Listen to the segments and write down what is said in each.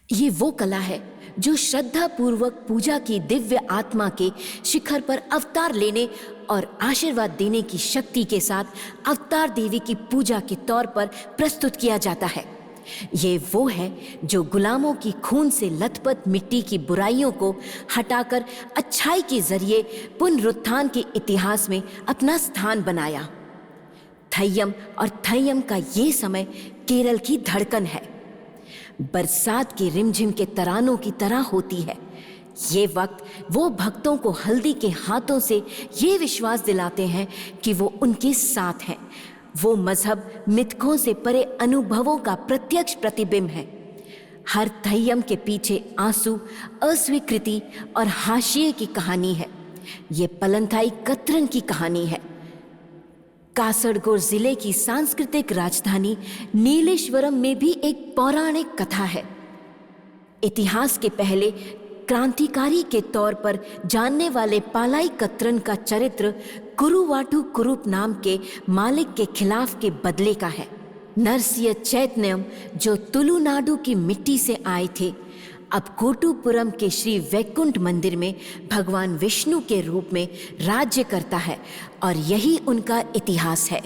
ये वो कला है जो श्रद्धा पूर्वक पूजा की दिव्य आत्मा के शिखर पर अवतार लेने और आशीर्वाद देने की शक्ति के साथ अवतार देवी की पूजा के तौर पर प्रस्तुत किया जाता है। ये वो है जो गुलामों की खून से लथपथ मिट्टी की बुराइयों को हटाकर अच्छाई के जरिए पुनरुत्थान के इतिहास में अपना स्थान बनाया। थय्यम और थय्यम का ये समय केरल की धड़कन है, बरसात के रिमझिम के तरानों की तरह होती है। ये वक्त वो भक्तों को हल्दी के हाथों से ये विश्वास दिलाते हैं कि वो उनके साथ हैं। वो मजहब मिथकों से परे अनुभवों का प्रत्यक्ष प्रतिबिंब है। हर थय्यम के पीछे आंसू, अस्वीकृति और हाशिए की कहानी है। ये पलंथाई कतरन की कहानी है। कासरगोड जिले की सांस्कृतिक राजधानी नीलेश्वरम में भी एक पौराणिक कथा है। इतिहास के पहले क्रांतिकारी के तौर पर जानने वाले पालाई कतरन का चरित्र कुरुवाटू कुरुप नाम के मालिक के खिलाफ के बदले का है। नरसिंह चैतन्यम जो तुलुनाडु की मिट्टी से आए थे, अब कोटुपुरम के श्री वैकुंठ मंदिर में भगवान विष्णु के रूप में राज्य करता है और यही उनका इतिहास है।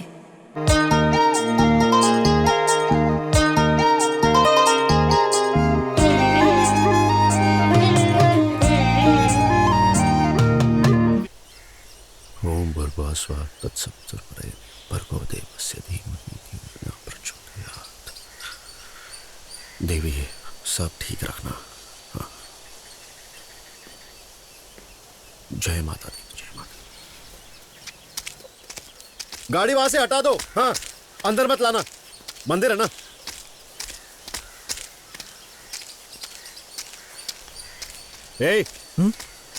ओम भर्गवस्व तत्सवितुर्वरेण्यं भर्गो देवस्य धीमहि धियो यो न प्रचोदयात्। देवी सब ठीक रखना। हाँ। जय माता दी, जय माता दी। गाड़ी वहां से हटा दो। हाँ, अंदर मत लाना, मंदिर है ना। ए,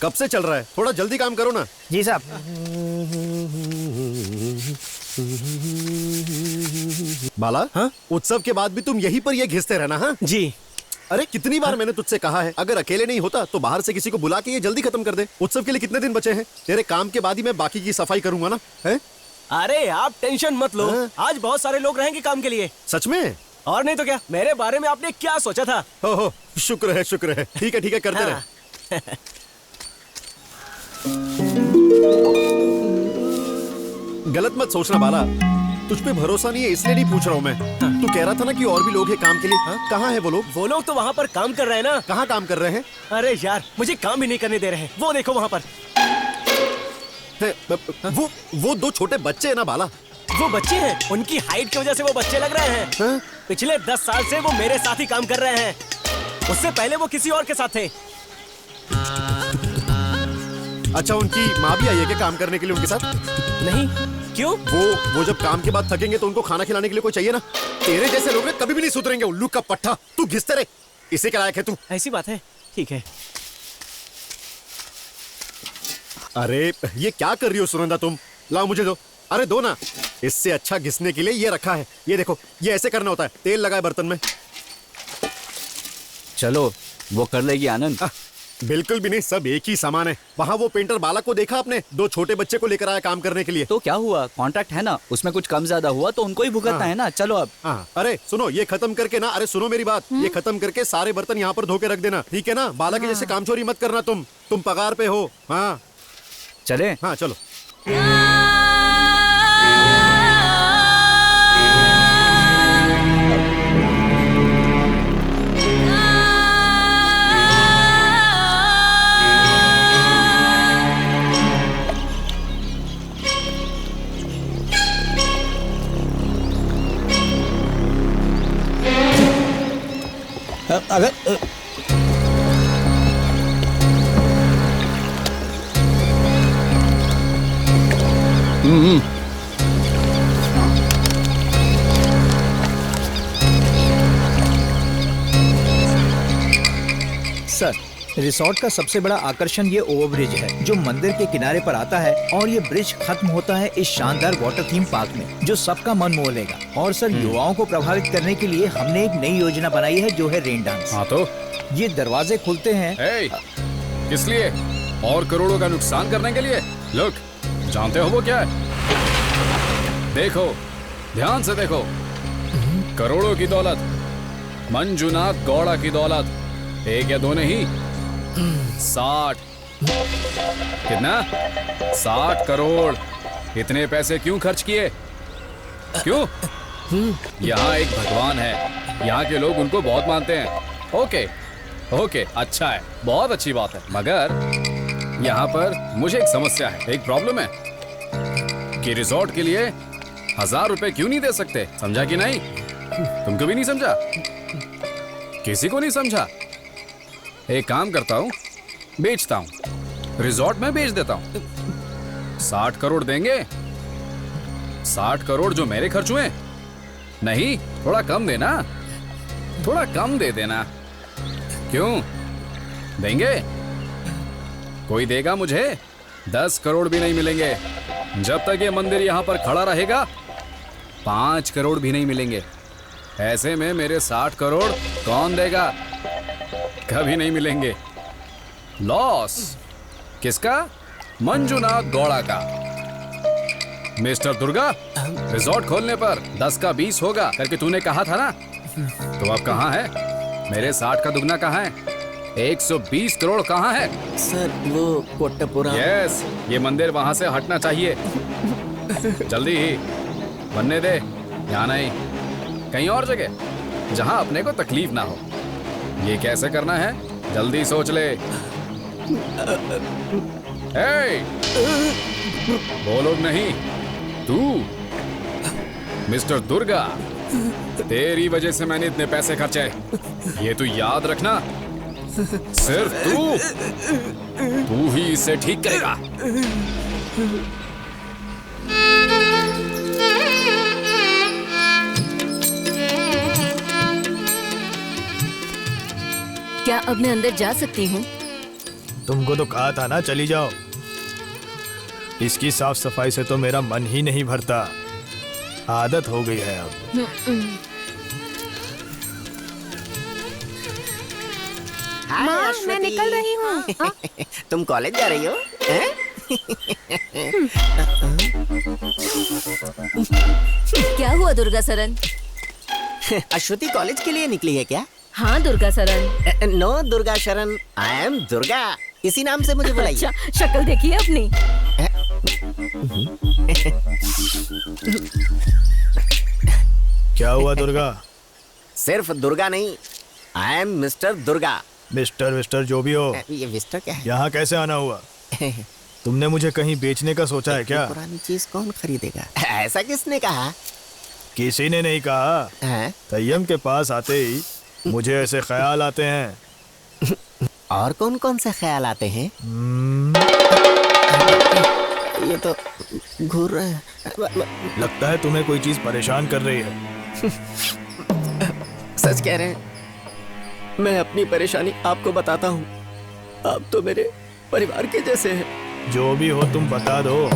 कब से चल रहा है? थोड़ा जल्दी काम करो ना। जी साहब। बाला, हाँ? उत्सव के बाद भी तुम यहीं पर ये घिसते रहना। हाँ जी। अरे कितनी बार मैंने तुझसे कहा है, अगर अकेले नहीं होता तो बाहर से किसी को बुला के ये जल्दी खत्म कर दे। उत्सव के लिए कितने दिन बचे हैं? तेरे काम के बाद ही मैं बाकी की सफाई करूंगा ना। है? अरे आप टेंशन मत लो, आज बहुत सारे लोग रहेंगे काम के लिए। सच में? और नहीं तो क्या, मेरे बारे में आपने क्या सोचा था? हो, शुक्र है शुक्र है। ठीक है ठीक है, करते रहे। गलत मत सोचना बाला, तुझ पे भरोसा नहीं है इसलिए नहीं पूछ रहा हूँ मैं। तू कह रहा था ना कि और भी लोग हैं काम के लिए। कहाँ है वो लोग? वो लोग तो वहाँ पर काम कर रहे हैं ना। कहाँ काम कर रहे हैं? अरे यार, मुझे काम भी नहीं करने दे रहे हैं। वो देखो वहाँ पर वो दो छोटे बच्चे हैं ना बाला। वो बच्चे हैं, उनकी हाइट की वजह से वो बच्चे लग रहे हैं। पिछले 10 साल से वो मेरे साथ ही काम कर रहे हैं। उससे पहले वो किसी और के साथ थे। अच्छा, उनकी माँ भी आई है क्या काम करने के लिए उनके साथ? नहीं, क्यों? वो जब काम के बाद थकेंगे तो उनको खाना खिलाने के लिए कोई चाहिए ना। तेरे जैसे लोग कभी भी नहीं सुधरेंगे। उल्लू का पट्टा, तू घिसते रहे। इसे क्या लायक है तू? ऐसी बात है, ठीक है। अरे ये क्या कर रही हो सुनंदा तुम? लाओ मुझे दो। अरे दो ना, इससे अच्छा घिसने के लिए ये रखा है। ये देखो, ये ऐसे करना होता है। तेल लगाए बर्तन में। चलो, वो कर लेगी आनंद। बिल्कुल भी नहीं, सब एक ही सामान है। वहाँ वो पेंटर बालक को देखा आपने? दो छोटे बच्चे को लेकर आया काम करने के लिए। तो क्या हुआ, कॉन्ट्रैक्ट है ना, उसमें कुछ कम ज्यादा हुआ तो उनको ही भुगतना है ना। चलो अब। अरे सुनो, ये खत्म करके ना, अरे सुनो मेरी बात, ये खत्म करके सारे बर्तन यहाँ पर धो के रख देना, ठीक है ना? बालक के जैसे कामचोरी मत करना। तुम पगार पे हो। हाँ चले। हाँ चलो। अगर सर, रिसोर्ट का सबसे बड़ा आकर्षण ये ओवरब्रिज है जो मंदिर के किनारे पर आता है और ये ब्रिज खत्म होता है इस शानदार वाटर थीम पार्क में जो सबका मन मोह लेगा। और सर, युवाओं को प्रभावित करने के लिए हमने एक नई योजना बनाई है जो है रेन डांस। हाँ तो ये दरवाजे खुलते हैं। किस लिए? और करोड़ों का नुकसान करने के लिए? लुक, जानते हो वो क्या है? देखो, ध्यान से देखो। करोड़ों की दौलत, मंजुनाथ गौड़ा की दौलत एक या दो नहीं, 60। कितना? 60 करोड़। इतने पैसे क्यों खर्च किए? क्यों? यहाँ एक भगवान है, यहाँ के लोग उनको बहुत मानते हैं। ओके ओके, अच्छा है, बहुत अच्छी बात है। मगर यहाँ पर मुझे एक समस्या है, एक प्रॉब्लम है कि रिजॉर्ट के लिए 1000 रुपए क्यों नहीं दे सकते? समझा कि नहीं? तुमको भी नहीं समझा? किसी को नहीं समझा? एक काम करता हूँ, बेचता हूँ, रिजॉर्ट में बेच देता हूँ। 60 करोड़ देंगे? 60 करोड़ जो मेरे खर्च हुए? नहीं, थोड़ा कम देना, थोड़ा कम दे देना। क्यों देंगे? कोई देगा मुझे? 10 करोड़ भी नहीं मिलेंगे। जब तक ये मंदिर यहाँ पर खड़ा रहेगा 5 करोड़ भी नहीं मिलेंगे। ऐसे में मेरे 60 करोड़ कौन देगा? कभी नहीं मिलेंगे। लॉस किसका? मंजुनाथ गौड़ा का। मिस्टर दुर्गा, रिजॉर्ट खोलने पर 10 का 20 होगा करके तूने कहा था ना, तो अब कहाँ है? मेरे 60 का दुगना कहाँ है? 120 करोड़ कहाँ है? सर वो कोट्टापुरा। यस, ये मंदिर वहां से हटना चाहिए, जल्दी ही बनने दे। यहाँ नहीं, कहीं और जगह जहां अपने को तकलीफ ना हो। ये कैसे करना है? जल्दी सोच ले। ए, बोलो नहीं। तू मिस्टर दुर्गा, तेरी वजह से मैंने इतने पैसे खर्चे, ये तू याद रखना। सिर्फ तू ही इसे ठीक करेगा। क्या अब मैं अंदर जा सकती हूँ? तुमको तो कहा था ना चली जाओ। इसकी साफ सफाई से तो मेरा मन ही नहीं भरता। आदत हो गई है अब। माँ, मैं निकल रही हूँ। तुम कॉलेज जा रही हो? हैं? क्या हुआ दुर्गा सरन? अश्वती कॉलेज के लिए निकली है क्या? हाँ दुर्गा सरन। नो दुर्गा शरण, आई एम दुर्गा, इसी नाम से मुझे बुलाइए। अच्छा, शक्ल देखिए अपनी। क्या हुआ दुर्गा? सिर्फ दुर्गा नहीं, I am mister Durga. Mister विस्टर जो भी हो, ये मिस्टर क्या है? यहाँ कैसे आना हुआ? तुमने मुझे कहीं बेचने का सोचा है क्या? पुरानी चीज कौन खरीदेगा? ऐसा किसने कहा? किसी ने नहीं कहा। हैं? तैयम के पास आते ही मुझे ऐसे ख्याल आते हैं। और कौन कौन से ख्याल आते हैं? ये तो घूर रहे हैं। लगता है तुम्हें कोई चीज परेशान कर रही है। सच कह रहे हैं। मैं अपनी परेशानी आपको बताता हूँ। आप तो मेरे परिवार के जैसे हैं। जो भी हो तुम बता दो।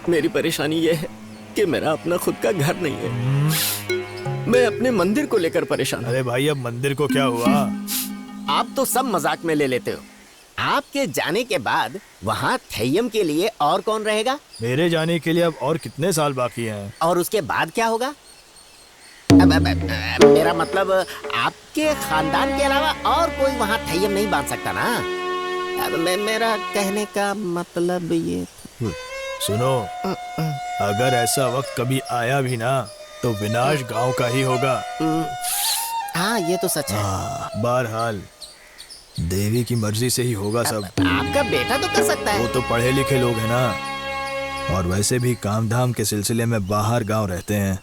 मेरी परेशानी ये है कि मेरा अपना खुद का घर नहीं है। मैं अपने मंदिर को लेकर परेशान हूँ। अरे भाई, अब मंदिर को क्या हुआ? आप तो सब मजाक में ले लेते हो। आपके जाने के बाद वहाँ थैयम के लिए और कौन रहेगा? मेरे जाने के लिए अब और कितने साल बाकी हैं? और उसके बाद क्या होगा? मेरा मतलब आपके खानदान के अलावा और कोई वहाँ थैयम नहीं बांध सकता ना। मेरा कहने का मतलब ये। सुनो, अगर ऐसा वक्त कभी आया भी ना तो विनाश गांव का ही होगा। हाँ, ये तो सच है। बहरहाल देवी की मर्जी से ही होगा सब। आपका बेटा तो कर सकता है। वो तो पढ़े लिखे लोग हैं ना, और वैसे भी काम धाम के सिलसिले में बाहर गांव रहते हैं।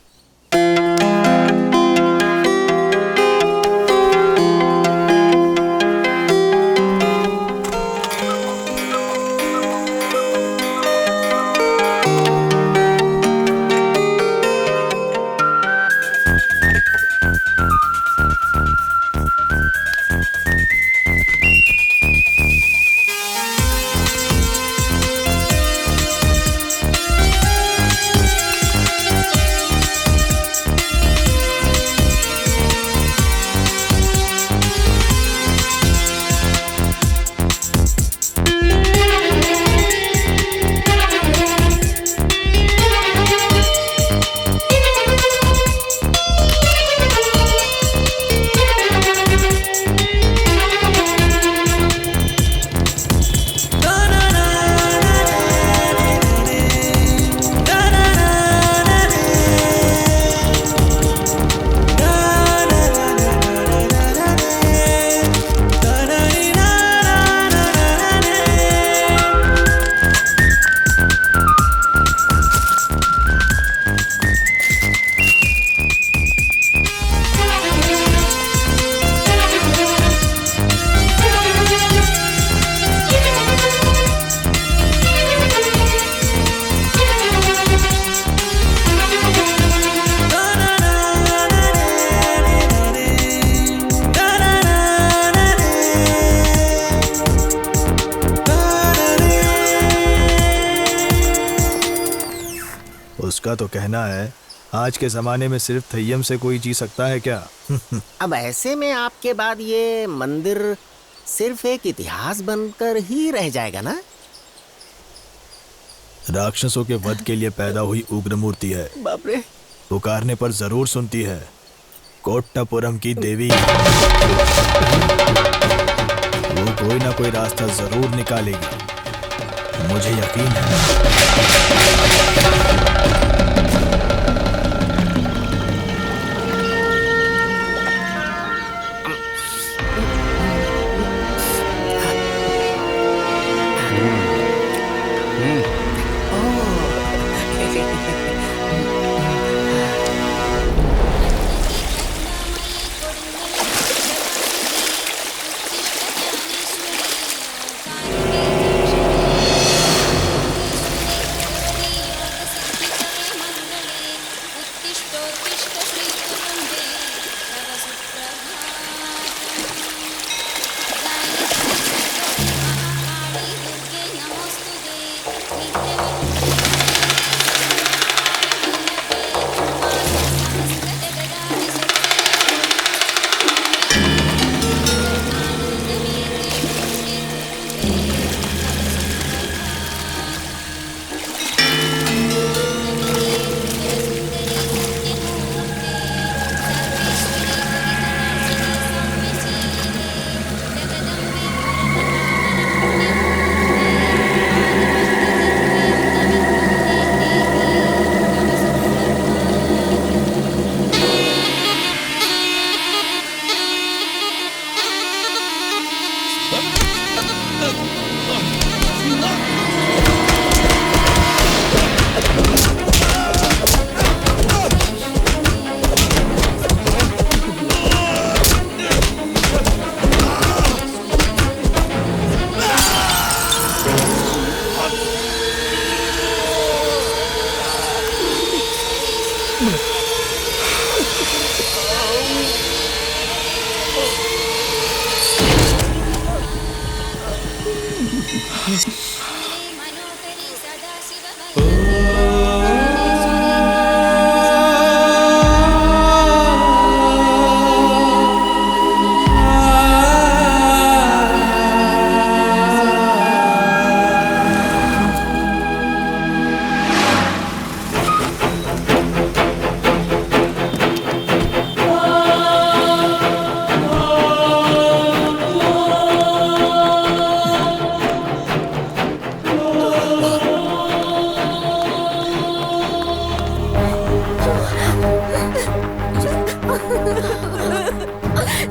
उसका तो कहना है आज के जमाने में सिर्फ थय्यम से कोई जी सकता है क्या? अब ऐसे में आपके बाद ये मंदिर सिर्फ एक इतिहास बनकर ही रह जाएगा ना? राक्षसों के वध के लिए पैदा हुई उग्र मूर्ति है। बाप रे। पुकारने पर जरूर सुनती है। कोट्टापुरम की देवी। वो कोई ना कोई रास्ता जरूर निकालेगी, मुझे यकीन है।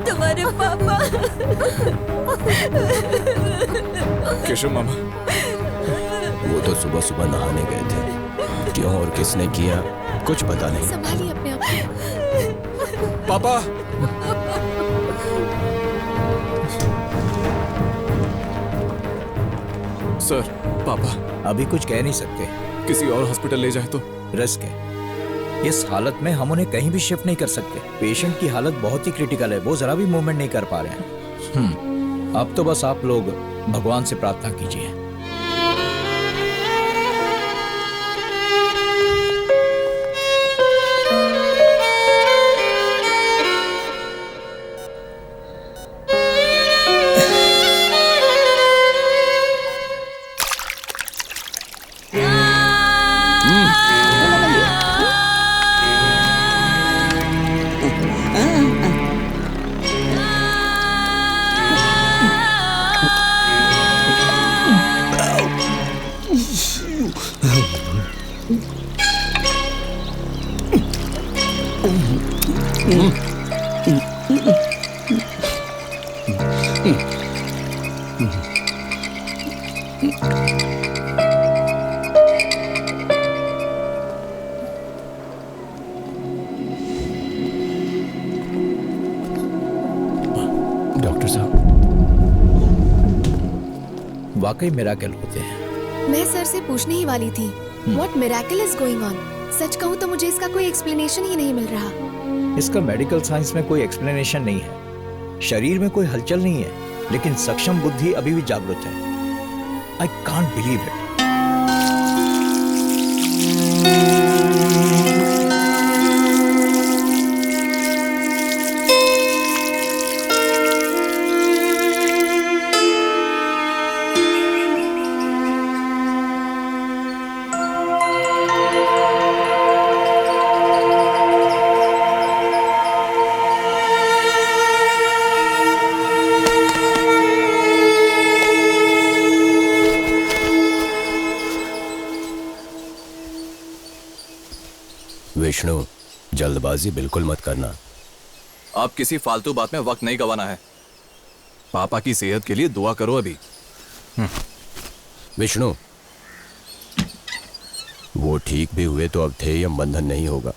तुम्हारे पापा। केशव मामा, वो तो सुबह सुबह नहाने गए थे। क्यों और किसने किया कुछ पता नहीं। संभालिए अपने आप को। पापा। सर, पापा अभी कुछ कह नहीं सकते। किसी और हॉस्पिटल ले जाए तो? रिस्क है। इस हालत में हम उन्हें कहीं भी शिफ्ट नहीं कर सकते। पेशेंट की हालत बहुत ही क्रिटिकल है, वो जरा भी मूवमेंट नहीं कर पा रहे हैं। अब तो बस आप लोग भगवान से प्रार्थना कीजिए। डॉक्टर साहब, वाकई मिराकल होते हैं। मैं सर से पूछने ही वाली थी, what miracle is going on. सच कहूँ तो मुझे इसका कोई एक्सप्लेनेशन ही नहीं मिल रहा। इसका मेडिकल साइंस में कोई एक्सप्लेनेशन नहीं है। शरीर में कोई हलचल नहीं है, लेकिन सक्षम बुद्धि अभी भी जागृत है। I can't believe it. Vishnu, जल्दबाजी बिल्कुल मत करना। आप किसी फालतू बात में वक्त नहीं गंवाना है। पापा की सेहत के लिए दुआ करो अभी। विष्णु, वो ठीक भी हुए तो अब थेयम बंधन नहीं होगा।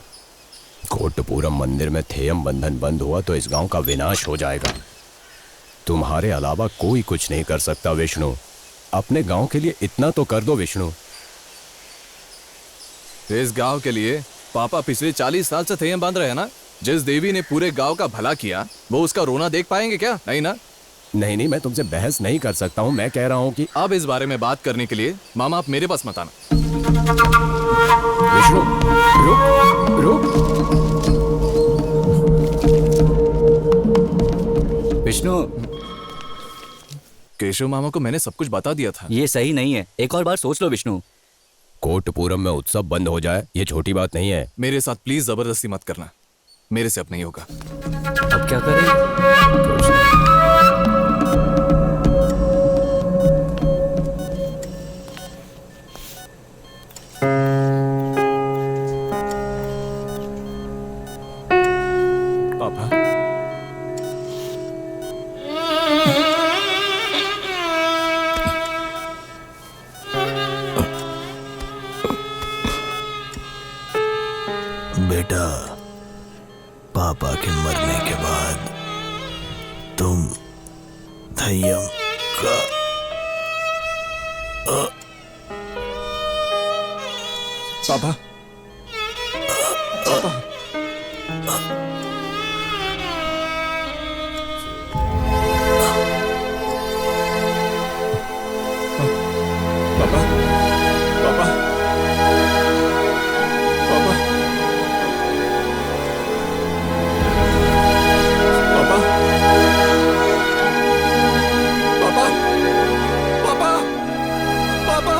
कोटपुरम मंदिर में थेयम बंधन बंद हुआ तो इस गांव का विनाश हो जाएगा। तुम्हारे अलावा कोई कुछ नहीं कर सकता विष्णु। अपने गांव के लिए इतना तो कर दो विष्णु। इस गांव के लिए पापा पिछले 40 साल से थेयम बांध रहे हैं ना। जिस देवी ने पूरे गांव का भला किया वो उसका रोना देख पाएंगे क्या? नहीं ना। नहीं, मैं तुमसे बहस नहीं कर सकता हूं। मैं कह रहा हूं कि अब इस बारे में बात करने के लिए मामा आप मेरे पास मत आना। विष्णु, रुक रुक। विष्णु, केशव मामा को मैंने सब कुछ बता दिया था। ये सही नहीं है, एक और बार सोच लो विष्णु। कोटपुरम में उत्सव बंद हो जाए ये छोटी बात नहीं है। मेरे साथ प्लीज जबरदस्ती मत करना। मेरे से अब नहीं होगा। अब क्या करें? पापा, बेटा, पापा के मरने के बाद तुम थय्यम का पापा, पापा, पापा, पापा, पापा, पापा, पापा, पापा,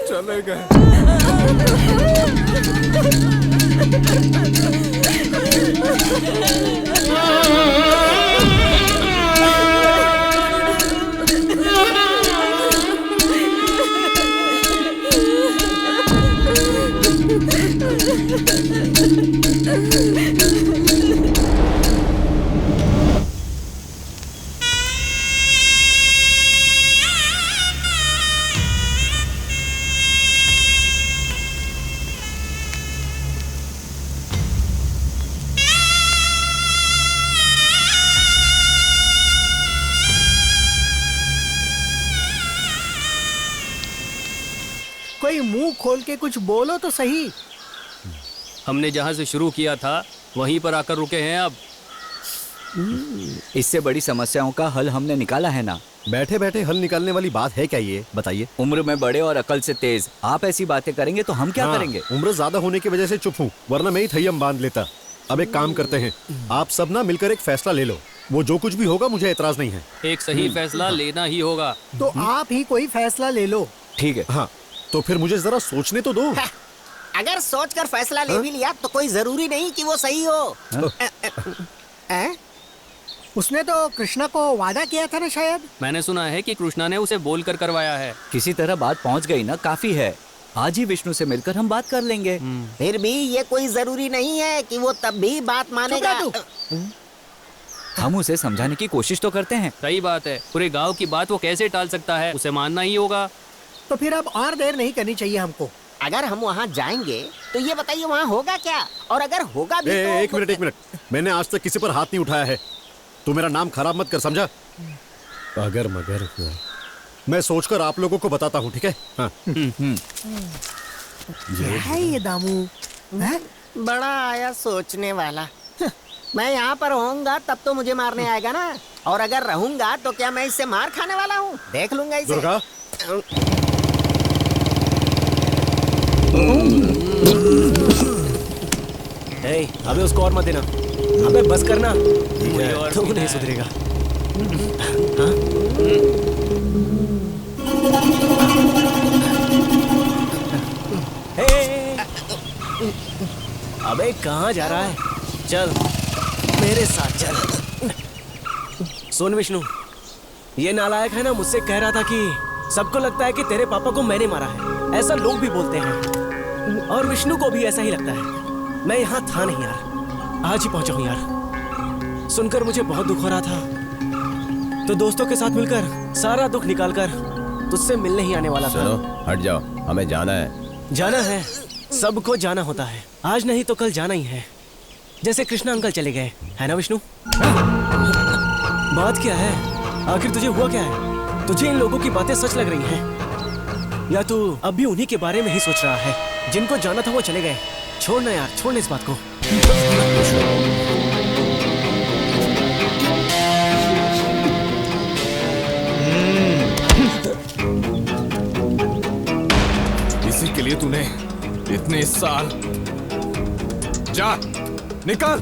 चले गए। कोई मुंह खोल के कुछ बोलो तो सही। हमने जहाँ से शुरू किया था वहीं पर आकर रुके हैं अब। इससे बड़ी समस्याओं का हल हमने निकाला है ना। बैठे बैठे हल निकालने वाली बात है क्या ये? बताइए। उम्र में बड़े और अकल से तेज आप ऐसी बातें करेंगे तो हम क्या करेंगे? उम्र ज्यादा होने की वजह से चुप हूँ, वरना मैं ही थय्यम बांध लेता। अब एक काम करते हैं, आप सब ना मिलकर एक फैसला ले लो। वो जो कुछ भी होगा मुझे एतराज नहीं है। एक सही फैसला लेना ही होगा। तो आप ही कोई फैसला ले लो। ठीक है। हाँ, तो फिर मुझे जरा सोचने तो दो। अगर सोचकर फैसला ले भी लिया तो कोई जरूरी नहीं कि वो सही हो। उसने तो कृष्णा को वादा किया था ना शायद। मैंने सुना है कि कृष्णा ने उसे बोलकर करवाया है। किसी तरह बात पहुंच गई ना, काफी है। आज ही विष्णु से मिलकर हम बात कर लेंगे। फिर भी ये कोई जरूरी नहीं है कि वो तब भी बात मानेगा। हम उसे समझाने की कोशिश तो करते हैं। सही बात है, पूरे गांव की बात वो कैसे टाल सकता है? उसे मानना ही होगा। तो फिर अब और देर नहीं करनी चाहिए हमको। अगर हम वहाँ जाएंगे तो ये बताइए वहाँ होगा क्या? और अगर होगा भी तो... एक मिनट, मैंने आज तक किसी पर हाथ नहीं उठाया है। तू मेरा नाम खराब मत कर, समझा? अगर मगर मैं सोचकर आप लोगों को बताता हूँ, ठीक है? हाँ। क्या है ये दामू? बड़ा आया सोचने वाला। मैं यहाँ पर होऊंगा तब तो मुझे मारने आएगा ना, और अगर रहूंगा तो क्या मैं इससे मार खाने वाला हूँ? देख लूंगा इसे। दुर्गा, अबे उसको और मत देना। अबे बस करना, तो नहीं सुधरेगा। हाँ? अबे कहाँ जा रहा है? चल मेरे साथ चल। सुन विष्णु, ये नालायक है ना, मुझसे कह रहा था कि सबको लगता है कि तेरे पापा को मैंने मारा है, ऐसा लोग भी बोलते हैं और विष्णु को भी ऐसा ही लगता है। मैं यहाँ था नहीं यार, आज ही पहुंचा हूँ यार। सुनकर मुझे बहुत दुख हो रहा था, तो दोस्तों के साथ मिलकर सारा दुख निकालकर तुझसे मिलने ही आने वाला था। हट जाओ, हमें जाना है। जाना है, सबको जाना होता है, आज नहीं तो कल जाना ही है। जैसे कृष्णा अंकल चले गए, है ना विष्णु? बात क्या है? आखिर तुझे हुआ क्या है? तुझे इन लोगों की बातें सच लग रही हैं? या तू अब भी उन्हीं के बारे में ही सोच रहा है? जिनको जाना था वो चले गए। छोड़ना यार, छोड़ना इस बात को। इसी के लिए तूने इतने साल। जा, निकल,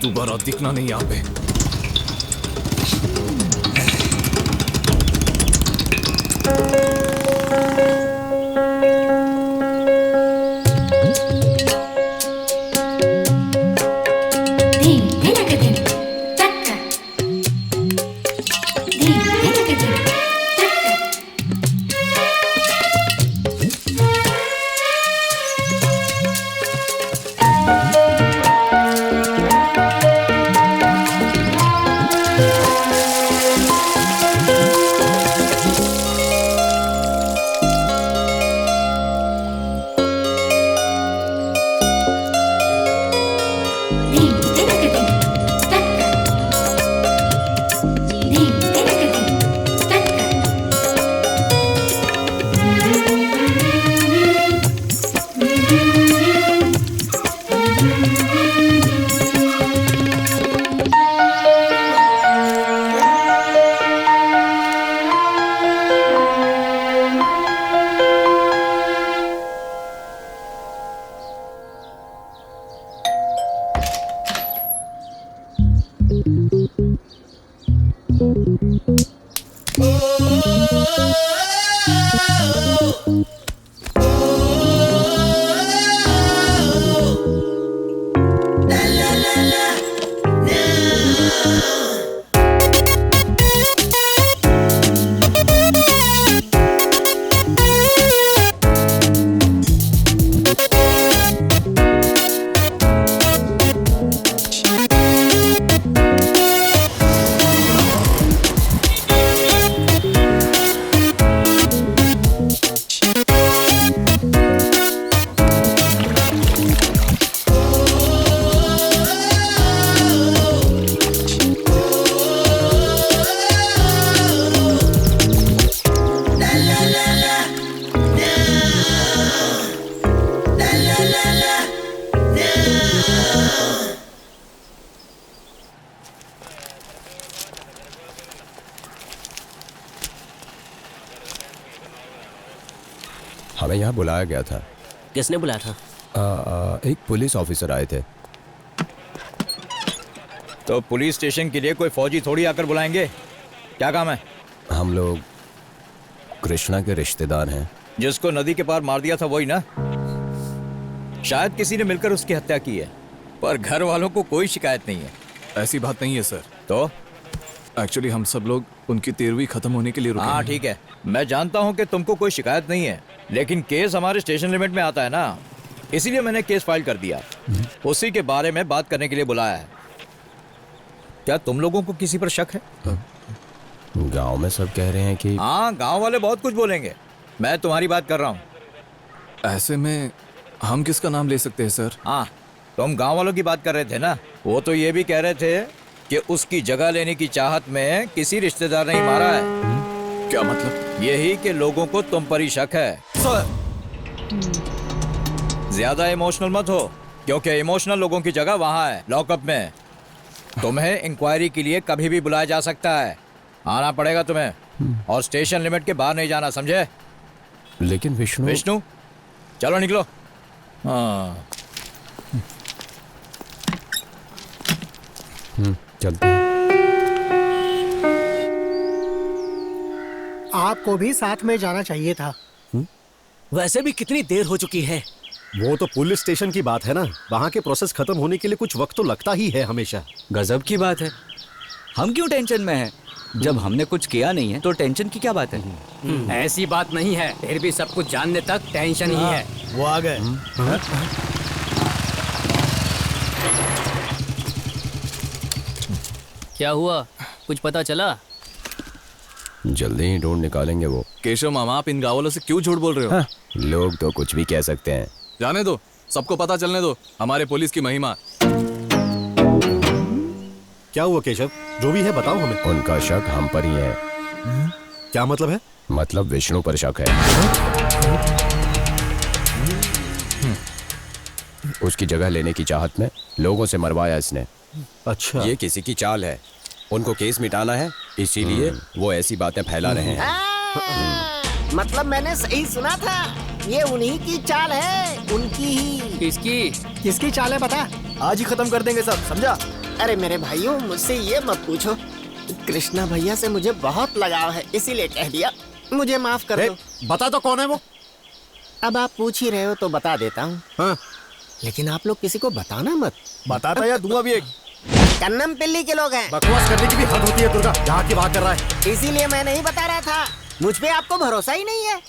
दोबारा दिखना नहीं यहाँ पे। हमें यहाँ बुलाया गया था। किसने बुलाया था? एक पुलिस ऑफिसर आए थे। तो पुलिस स्टेशन के लिए कोई फौजी थोड़ी आकर बुलाएंगे? क्या काम है? हम लोग कृष्णा के रिश्तेदार हैं। जिसको नदी के पार मार दिया था वही ना? शायद किसी ने मिलकर उसकी हत्या की है, पर घर वालों को कोई शिकायत नहीं है। ऐसी बात नहीं है सर। तो एक्चुअली हम सब लोग उनकी 13वीं खत्म होने के लिए रुके हाँ हैं। ठीक है, मैं जानता हूँ कि तुमको कोई शिकायत नहीं है, लेकिन केस हमारे स्टेशन लिमिट में आता है ना, इसीलिए मैंने केस फाइल कर दिया। उसी के बारे में बात करने के लिए बुलाया है। क्या तुम लोगों को किसी पर शक है? गांव में सब कह रहे हैं कि हाँ, गांव वाले बहुत कुछ बोलेंगे। मैं तुम्हारी बात कर रहा हूँ। ऐसे में हम किसका नाम ले सकते हैं सर? हाँ, तुम गांव वालों की बात कर रहे थे ना, वो तो ये भी कह रहे थे कि उसकी जगह लेने की चाहत में किसी रिश्तेदार ने ही मारा है। क्या मतलब? यही कि लोगों को तुम पर ही शक है। सर ज्यादा इमोशनल मत हो, क्योंकि इमोशनल लोगों की जगह वहाँ है, लॉकअप में। तुम्हें इंक्वायरी के लिए कभी भी बुलाया जा सकता है। आना पड़ेगा तुम्हें, और स्टेशन लिमिट के बाहर नहीं जाना, समझे? लेकिन विष्णु। विष्णु, चलो निकलो। हाँ चलते हैं। आपको भी साथ में जाना चाहिए था। वैसे भी कितनी देर हो चुकी है। वो तो पुलिस स्टेशन की बात है ना, वहाँ के प्रोसेस खत्म होने के लिए कुछ वक्त तो लगता ही है हमेशा। गजब की बात है, हम क्यों टेंशन में हैं? जब हमने कुछ किया नहीं है तो टेंशन की क्या बात है? ऐसी बात नहीं है, फिर भी सब कुछ जानने तक टेंशन ही है। वो आ गए। क्या हुआ, कुछ पता चला? जल्दी ही ढूंढ निकालेंगे वो। केशव मामा, आप इन गाँव वालों से क्यों झूठ बोल रहे हो? लोग तो कुछ भी कह सकते हैं। जाने दो, सबको पता चलने दो हमारे पुलिस की महिमा। क्या हुआ केशव, जो भी है बताओ हमें। उनका शक हम पर ही है। क्या मतलब है? मतलब विष्णु पर शक है। उसकी जगह लेने की चाहत में लोगों से मरवाया इसने। अच्छा, ये किसी की चाल है, उनको केस मिटाना है, इसीलिए वो ऐसी बातें फैला रहे हैं। मतलब मैंने सही सुना था, ये उन्हीं की चाल है, उनकी ही। किसकी चाल है पता? आज ही खत्म कर देंगे सब, समझा? अरे मेरे भाइयों, मुझसे ये मत पूछो। कृष्णा भैया से मुझे बहुत लगाव है, इसीलिए कह दिया। मुझे माफ कर दो। बता तो कौन है वो। अब आप पूछ ही रहे हो तो बता देता हूँ। हाँ। लेकिन आप लोग किसी को बताना मत। बताता या दूंगा भी एक। कन्नम पिल्ली के लोग हैं। बकवास करने की भी हद होती है दुर्गा, जहाँ की बात कर रहा है। इसीलिए मैं नहीं बता रहा था, मुझ पे आपको भरोसा ही नहीं है।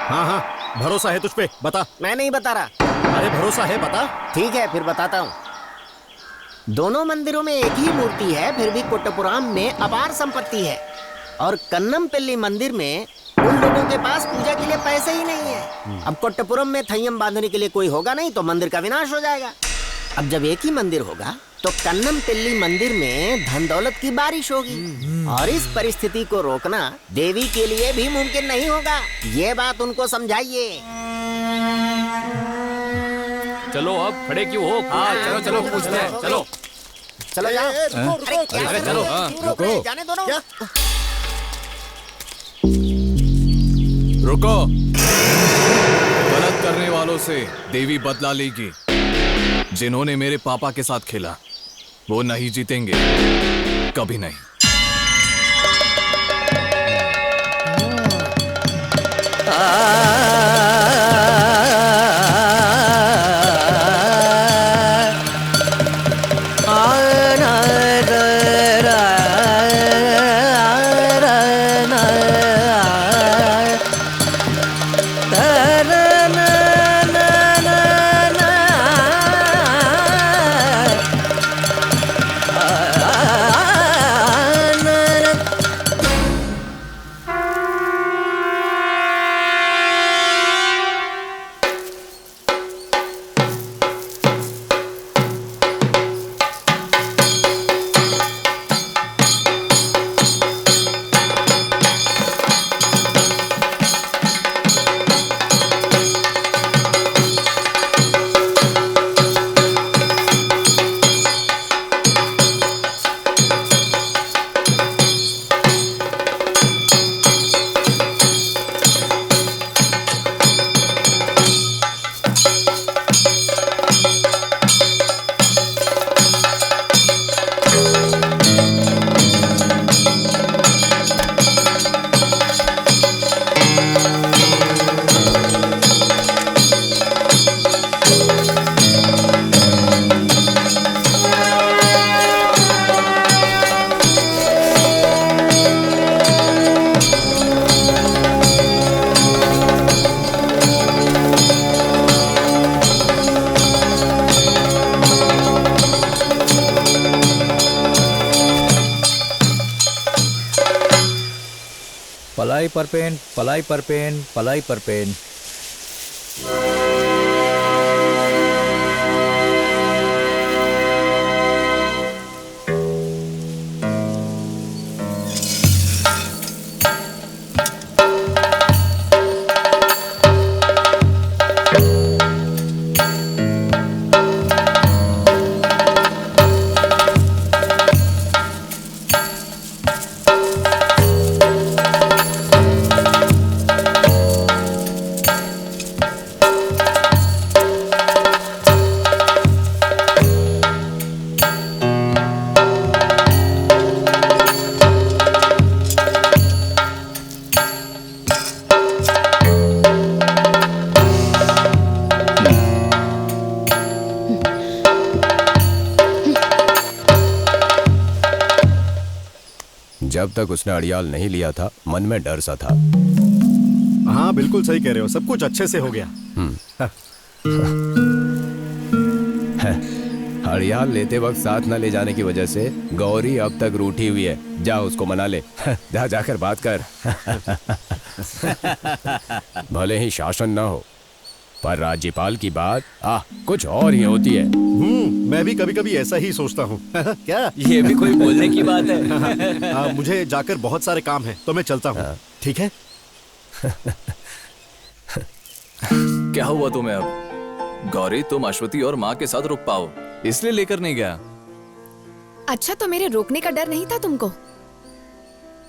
हाँ हाँ, भरोसा है तुझ पे, बता। मैं नहीं बता रहा। अरे भरोसा है, बता। ठीक है, फिर बताता हूँ। दोनों मंदिरों में एक ही मूर्ति है, फिर भी कोट्टपुरम में अपार संपत्ति है, और कन्नमपल्ली मंदिर में उन लोगों के पास पूजा के लिए पैसे ही नहीं है। अब कोट्टपुरम में थय्यम बांधने के लिए कोई होगा नहीं तो मंदिर का विनाश हो जाएगा। अब जब एक ही मंदिर होगा तो कन्नमपल्ली मंदिर में धन दौलत की बारिश होगी, और इस परिस्थिति को रोकना देवी के लिए भी मुमकिन नहीं होगा। ये बात उनको समझाइए। चलो अब खड़े क्यों हो? हाँ चलो चलो पूछते हैं, चलो चलो जाओ। अरे चलो, हाँ, रुको, जाने दो ना। रुको। गलत करने वालों से देवी बदला लेगी। जिन्होंने मेरे पापा के साथ खेला वो नहीं जीतेंगे, कभी नहीं। पलाई परपेन, पलाई परपेन, पलाई परपेन। जब तक उसने अड़ियाल नहीं लिया था मन में डर सा था। हाँ बिल्कुल सही कह रहे हो, सब कुछ अच्छे से हो गया। अड़ियाल लेते वक्त साथ न ले जाने की वजह से गौरी अब तक रूठी हुई है। जा उसको मना ले। जाकर बात कर। भले ही शासन न हो पर राज्यपाल की बात कुछ और ही होती है। मैं भी कभी कभी ऐसा ही सोचता हूँ। क्या ये भी कोई बोलने की बात है? मुझे जाकर बहुत सारे काम है तो मैं चलता हूँ। ठीक है। क्या हुआ तुम्हें अब? गौरी, तुम अश्वती और माँ के साथ रुक पाओ इसलिए लेकर नहीं गया। अच्छा, तो मेरे रोकने का डर नहीं था तुमको?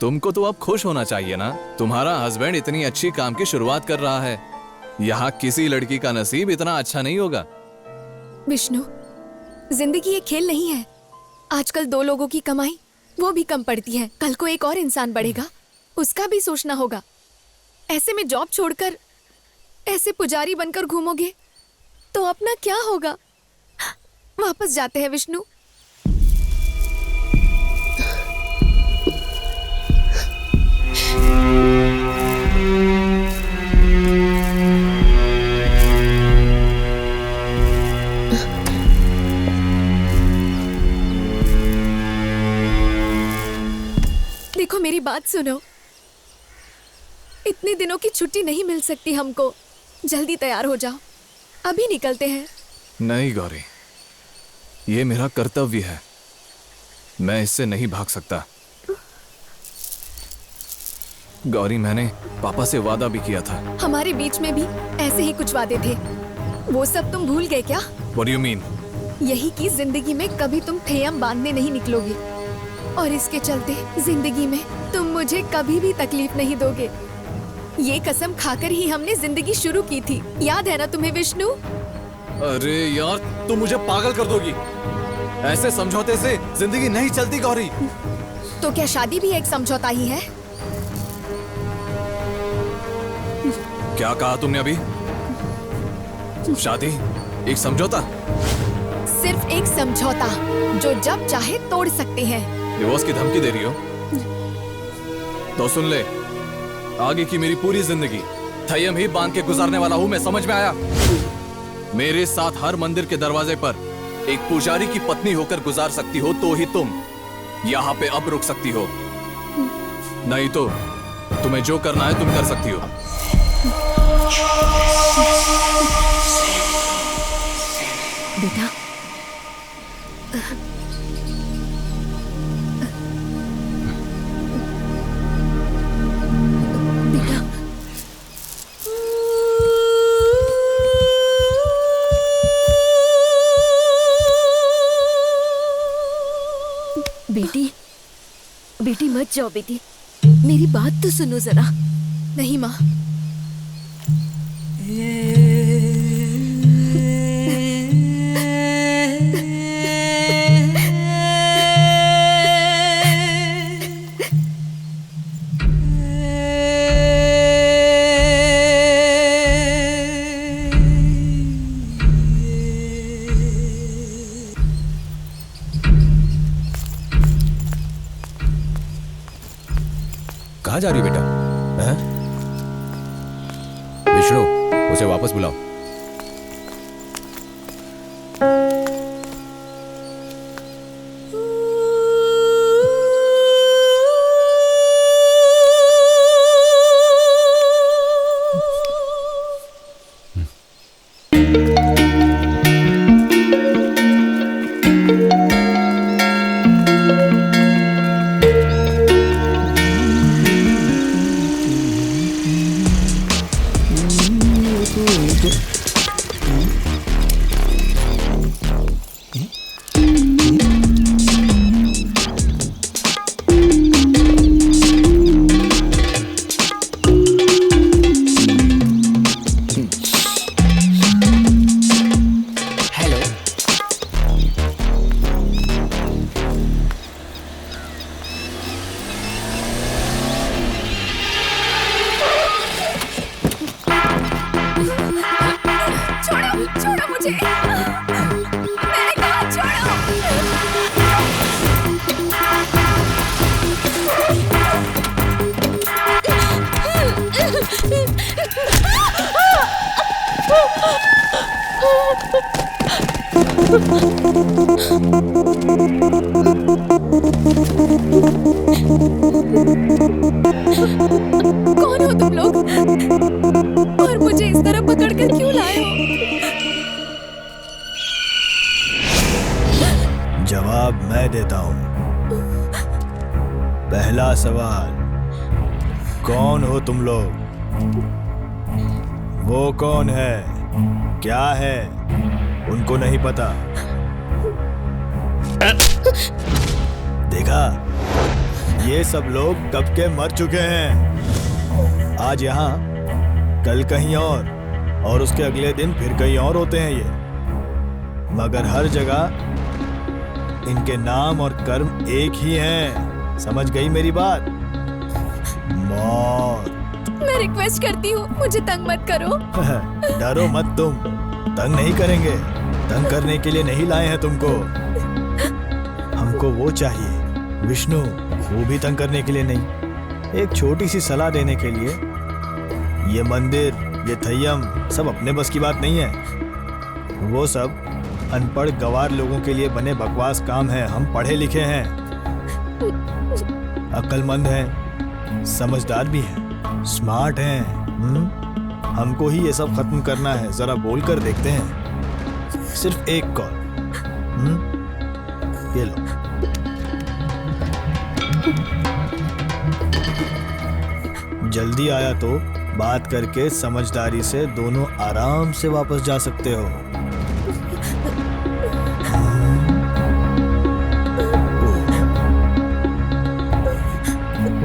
तुमको तो अब खुश होना चाहिए ना। तुम्हारा हस्बैंड इतनी अच्छी काम की शुरुआत कर रहा है। यहाँ किसी लड़की का नसीब इतना अच्छा नहीं होगा। विष्णु, जिंदगी ये खेल नहीं है। आजकल 2 लोगों की कमाई वो भी कम पड़ती है। कल को एक और इंसान बढ़ेगा, उसका भी सोचना होगा। ऐसे में जॉब छोड़कर ऐसे पुजारी बनकर घूमोगे तो अपना क्या होगा? वापस जाते हैं विष्णु। देखो, मेरी बात सुनो। इतने दिनों की छुट्टी नहीं मिल सकती हमको। जल्दी तैयार हो जाओ, अभी निकलते हैं। नहीं गौरी, ये मेरा कर्तव्य है। मैं इससे नहीं भाग सकता। गौरी, मैंने पापा से वादा भी किया था। हमारे बीच में भी ऐसे ही कुछ वादे थे। वो सब तुम भूल गए क्या? What do you mean? यही कि जिंदगी में कभी तुम थेयम बांधने नहीं निकलोगे, और इसके चलते जिंदगी में तुम मुझे कभी भी तकलीफ नहीं दोगे। ये कसम खाकर ही हमने जिंदगी शुरू की थी। याद है ना तुम्हें विष्णु? अरे यार, तुम मुझे पागल कर दोगी। ऐसे समझौते से जिंदगी नहीं चलती गौरी। तो क्या शादी भी एक समझौता ही है? क्या कहा तुमने अभी? शादी एक समझौता? सिर्फ एक समझौता जो जब चाहे तोड़ सकते हैं। डिवोर्स की धमकी दे रही हो? तो सुन ले, आगे की मेरी पूरी जिंदगी थयम ही बांध के गुजारने वाला हूं मैं। समझ में आया? मेरे साथ हर मंदिर के दरवाजे पर एक पुजारी की पत्नी होकर गुजार सकती हो तो ही तुम यहाँ पे अब रुक सकती हो। नहीं तो तुम्हें जो करना है तुम कर सकती हो। बेटा, बेटी, बेटी मत जाओ बेटी, मेरी बात तो सुनो जरा। नहीं माँ, कहाँ जा रही हो बेटा? हैं? विष्णु, उसे वापस बुलाओ। कौन हो तुम लोग और मुझे इस तरह पकड़कर क्यों लाए हो? जवाब मैं देता हूं। पहला सवाल, कौन हो तुम लोग? वो कौन है? क्या है? उनको नहीं पता। देखा, ये सब लोग कब के मर चुके हैं। आज यहाँ, कल कहीं और उसके अगले दिन फिर कहीं और होते हैं ये। मगर हर जगह इनके नाम और कर्म एक ही हैं। समझ गई मेरी बात? मौत। मैं रिक्वेस्ट करती हूँ, मुझे तंग मत करो। डरो मत तुम, तंग नहीं करेंगे। तंग करने के लिए नहीं लाए हैं तुमको। हमको वो चाहिए, विष्णु, वो भी तंग करने के लिए नहीं। एक छोटी सी सलाह देने के लिए। ये मंदिर, ये थय्यम सब अपने बस की बात नहीं है। वो सब अनपढ़ गवार लोगों के लिए बने बकवास काम है। हम पढ़े लिखे हैं, अक्लमंद हैं, समझदार भी हैं, स्मार्ट हैं। हमको ही ये सब खत्म करना है। जरा बोल कर देखते हैं। सिर्फ एक कॉल। ये लो। जल्दी आया तो बात करके समझदारी से दोनों आराम से वापस जा सकते हो।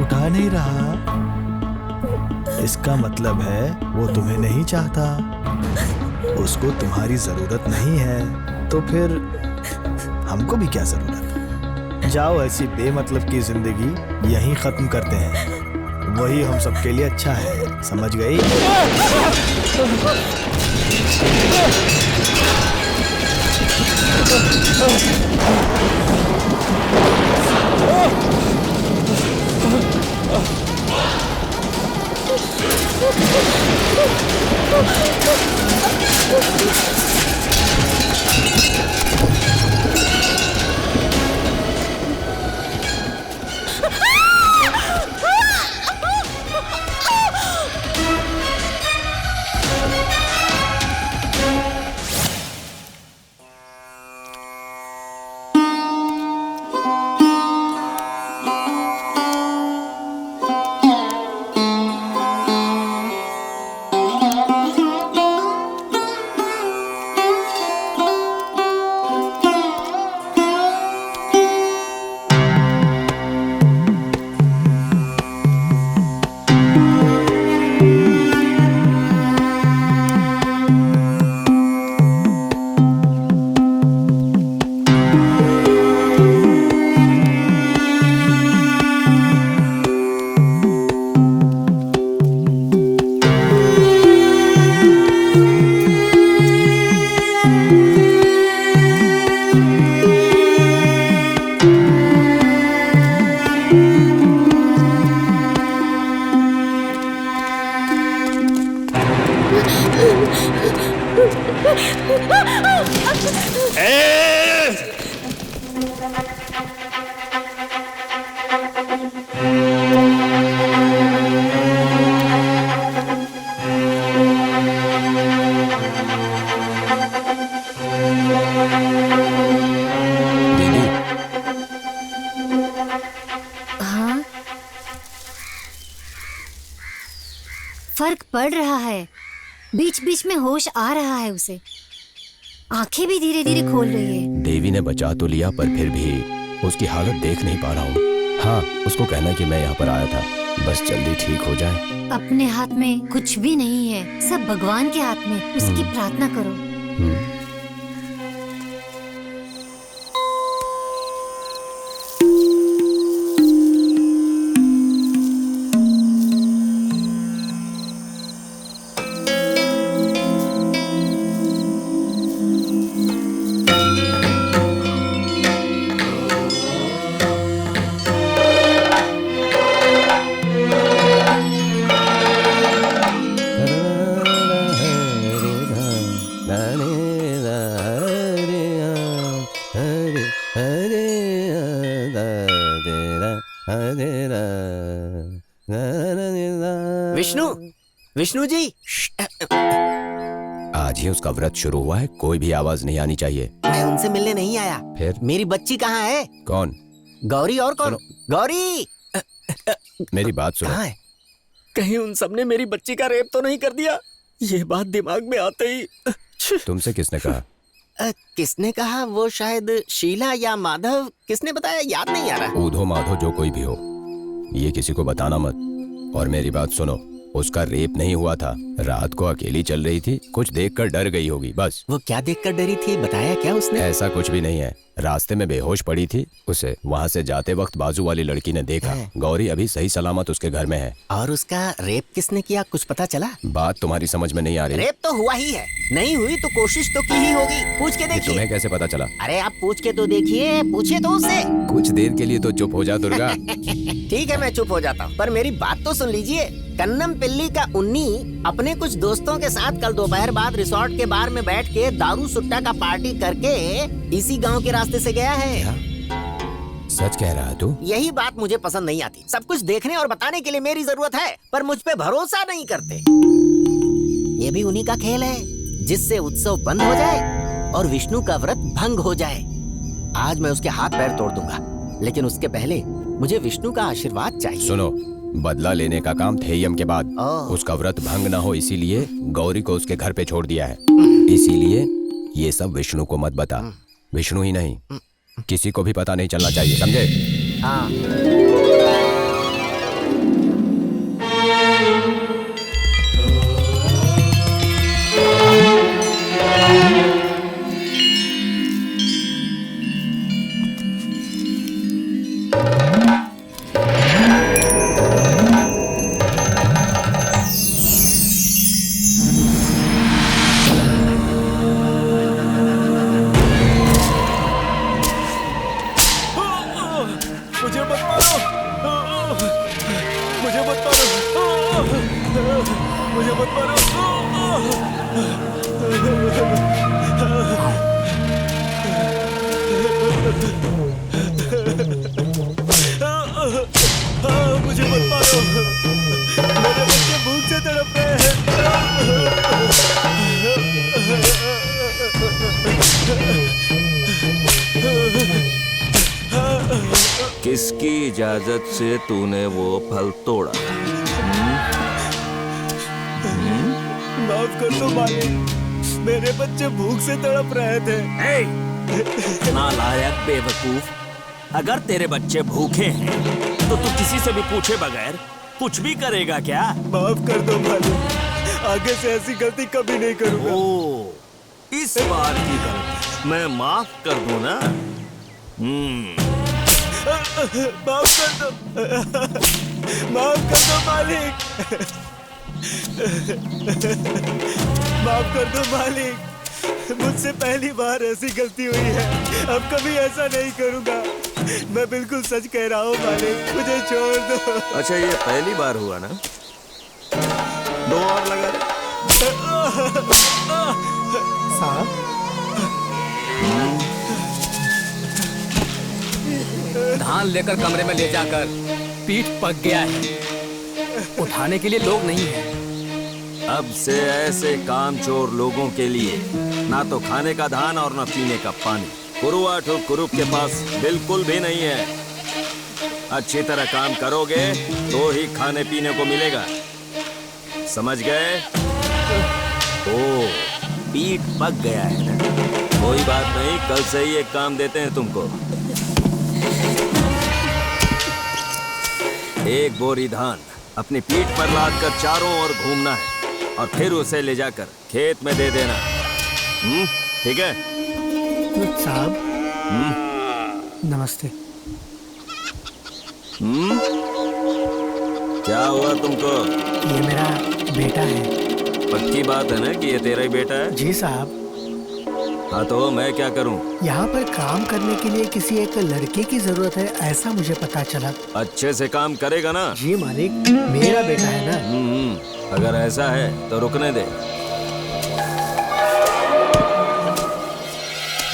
उठा नहीं रहा, इसका मतलब है वो तुम्हें नहीं चाहता, उसको तुम्हारी जरूरत नहीं है। तो फिर हमको भी क्या जरूरत? जाओ, ऐसी बेमतलब की जिंदगी यहीं खत्म करते हैं। वही हम सबके लिए अच्छा है। समझ गई? हाँ, फर्क पड़ रहा है। बीच बीच में होश आ रहा है उसे। आंखें भी धीरे धीरे खोल रही है। देवी ने बचा तो लिया, पर फिर भी उसकी हालत देख नहीं पा रहा हूँ। हाँ, उसको कहना कि मैं यहाँ पर आया था, बस जल्दी ठीक हो जाए। अपने हाथ में कुछ भी नहीं है, सब भगवान के हाथ में। उसकी प्रार्थना करो। विष्णु, विष्णु जी। आज ही उसका व्रत शुरू हुआ है, कोई भी आवाज नहीं आनी चाहिए। मैं उनसे मिलने नहीं आया। फिर मेरी बच्ची कहाँ है? कौन? गौरी। और कौन? गौरी। मेरी बात सुनो। कहाँ है? कहीं उन सबने मेरी बच्ची का रेप तो नहीं कर दिया? ये बात दिमाग में आते ही। तुमसे किसने कहा? किसने कहा? वो शायद शीला या माधव। किसने बताया? याद नहीं आ रहा। ऊधो माधो जो कोई भी हो, ये किसी को बताना मत। और मेरी बात सुनो, उसका रेप नहीं हुआ था। रात को अकेली चल रही थी, कुछ देखकर डर गई होगी बस। वो क्या देखकर डरी थी? बताया क्या उसने? ऐसा कुछ भी नहीं है। रास्ते में बेहोश पड़ी थी, उसे वहाँ से जाते वक्त बाजू वाली लड़की ने देखा। गौरी अभी सही सलामत उसके घर में है। और उसका रेप किसने किया? कुछ पता चला? बात तुम्हारी समझ में नहीं आ रही। रेप तो हुआ ही है। नहीं हुई तो कोशिश तो की ही होगी। पूछ के देखिए। तुम्हें कैसे पता चला? अरे आप पूछ के तो देखिए। पूछिए तो उससे। कुछ देर के लिए तो चुप हो जा दुर्गा। ठीक है, मैं चुप हो जाता हूँ, पर मेरी बात तो सुन लीजिए। कन्नम पिल्ली का उन्नी अपने कुछ दोस्तों के साथ कल दोपहर बाद रिसोर्ट के बार में बैठ के दारू सुट्टा का पार्टी करके इसी गांव के रास्ते से गया है। सच कह रहा है तू? यही बात मुझे पसंद नहीं आती। सब कुछ देखने और बताने के लिए मेरी जरूरत है, पर मुझ पे भरोसा नहीं करते। ये भी उन्हीं का खेल है, जिससे उत्सव बंद हो जाए और विष्णु का व्रत भंग हो जाए। आज मैं उसके हाथ पैर तोड़ दूंगा, लेकिन उसके पहले मुझे विष्णु का आशीर्वाद चाहिए। सुनो, बदला लेने का काम थेयम के बाद। उसका व्रत भंग न हो, इसीलिए गौरी को उसके घर पे छोड़ दिया है। इसीलिए ये सब विष्णु को मत बता। विष्णु ही नहीं, किसी को भी पता नहीं चलना चाहिए, समझे? हाँ। किसकी इजाजत से तूने वो फल तोड़ा? माफ कर दो मालिक, मेरे बच्चे भूख से तड़प रहे थे। नालायक बेवकूफ, अगर तेरे बच्चे भूखे हैं तो तू किसी से भी पूछे बगैर कुछ भी करेगा क्या? माफ कर दो मालिक, आगे से ऐसी गलती कभी नहीं करूंगा। ओ, इस बार की गलती मैं माफ कर दूं ना? माफ कर दो, माफ कर दो मालिक, माफ कर दो मालिक। मुझसे पहली बार ऐसी गलती हुई है, अब कभी ऐसा नहीं करूंगा। मैं बिल्कुल सच कह रहा हूँ मालिक, मुझे छोड़ दो। अच्छा, ये पहली बार हुआ ना? 2 और लगा दे। साहब, धान लेकर कमरे में ले जाकर पीठ पक गया है, उठाने के लिए लोग नहीं है। अब से ऐसे कामचोर लोगों के लिए ना तो खाने का धान और ना पीने का पानी कुरुआ ठुक कुरुप के पास बिल्कुल भी नहीं है। अच्छी तरह काम करोगे तो ही खाने पीने को मिलेगा, समझ गए? ओ, पीठ पक गया है ना? कोई बात नहीं, कल से ही एक काम देते हैं तुमको। एक बोरी धान अपनी पीठ पर लाद कर चारों ओर घूमना है और फिर उसे ले जाकर खेत में दे देना। ठीक है? साहब, नमस्ते। क्या हुआ तुमको? ये मेरा बेटा है। पक्की बात है ना कि ये तेरा ही बेटा है? जी साहब। हाँ, तो मैं क्या करूं? यहाँ पर काम करने के लिए किसी एक लड़के की जरूरत है, ऐसा मुझे पता चला। अच्छे से काम करेगा ना? जी मालिक, मेरा बेटा है ना। अगर ऐसा है तो रुकने दे।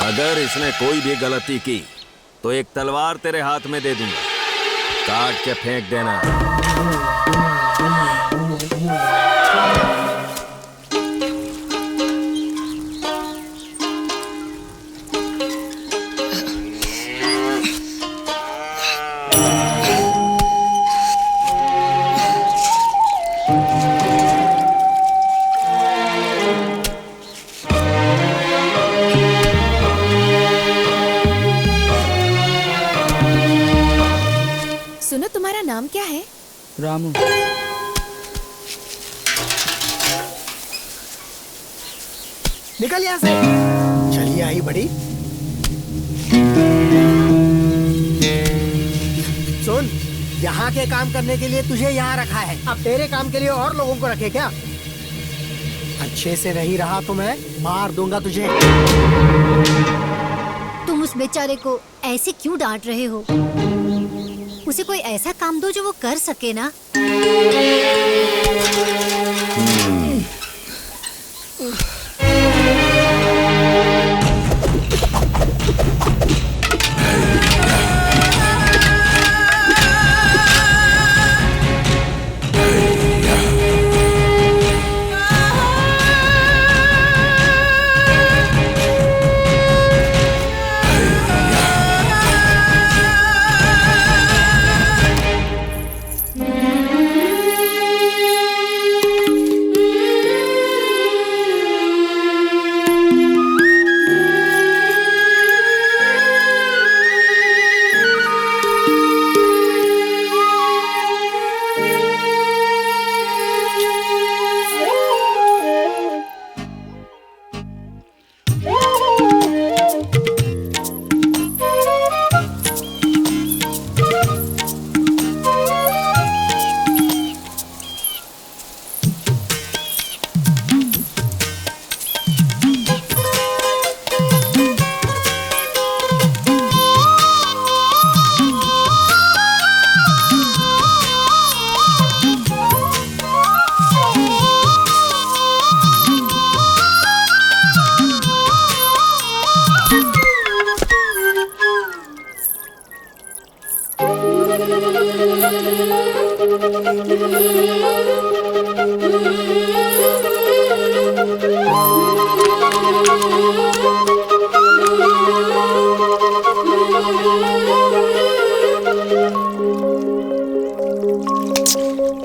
अगर इसने कोई भी गलती की तो एक तलवार तेरे हाथ में दे दूंगा, काट के फेंक देना। सुनो, तुम्हारा नाम क्या है? रामू। निकल यहाँ से। चलिए आई बड़ी। सुन, यहाँ के काम करने के लिए तुझे यहाँ रखा है, अब तेरे काम के लिए और लोगों को रखे क्या? अच्छे से नहीं रहा तो मैं मार दूंगा तुझे। तुम उस बेचारे को ऐसे क्यों डांट रहे हो? उसे कोई ऐसा काम दो जो वो कर सके ना।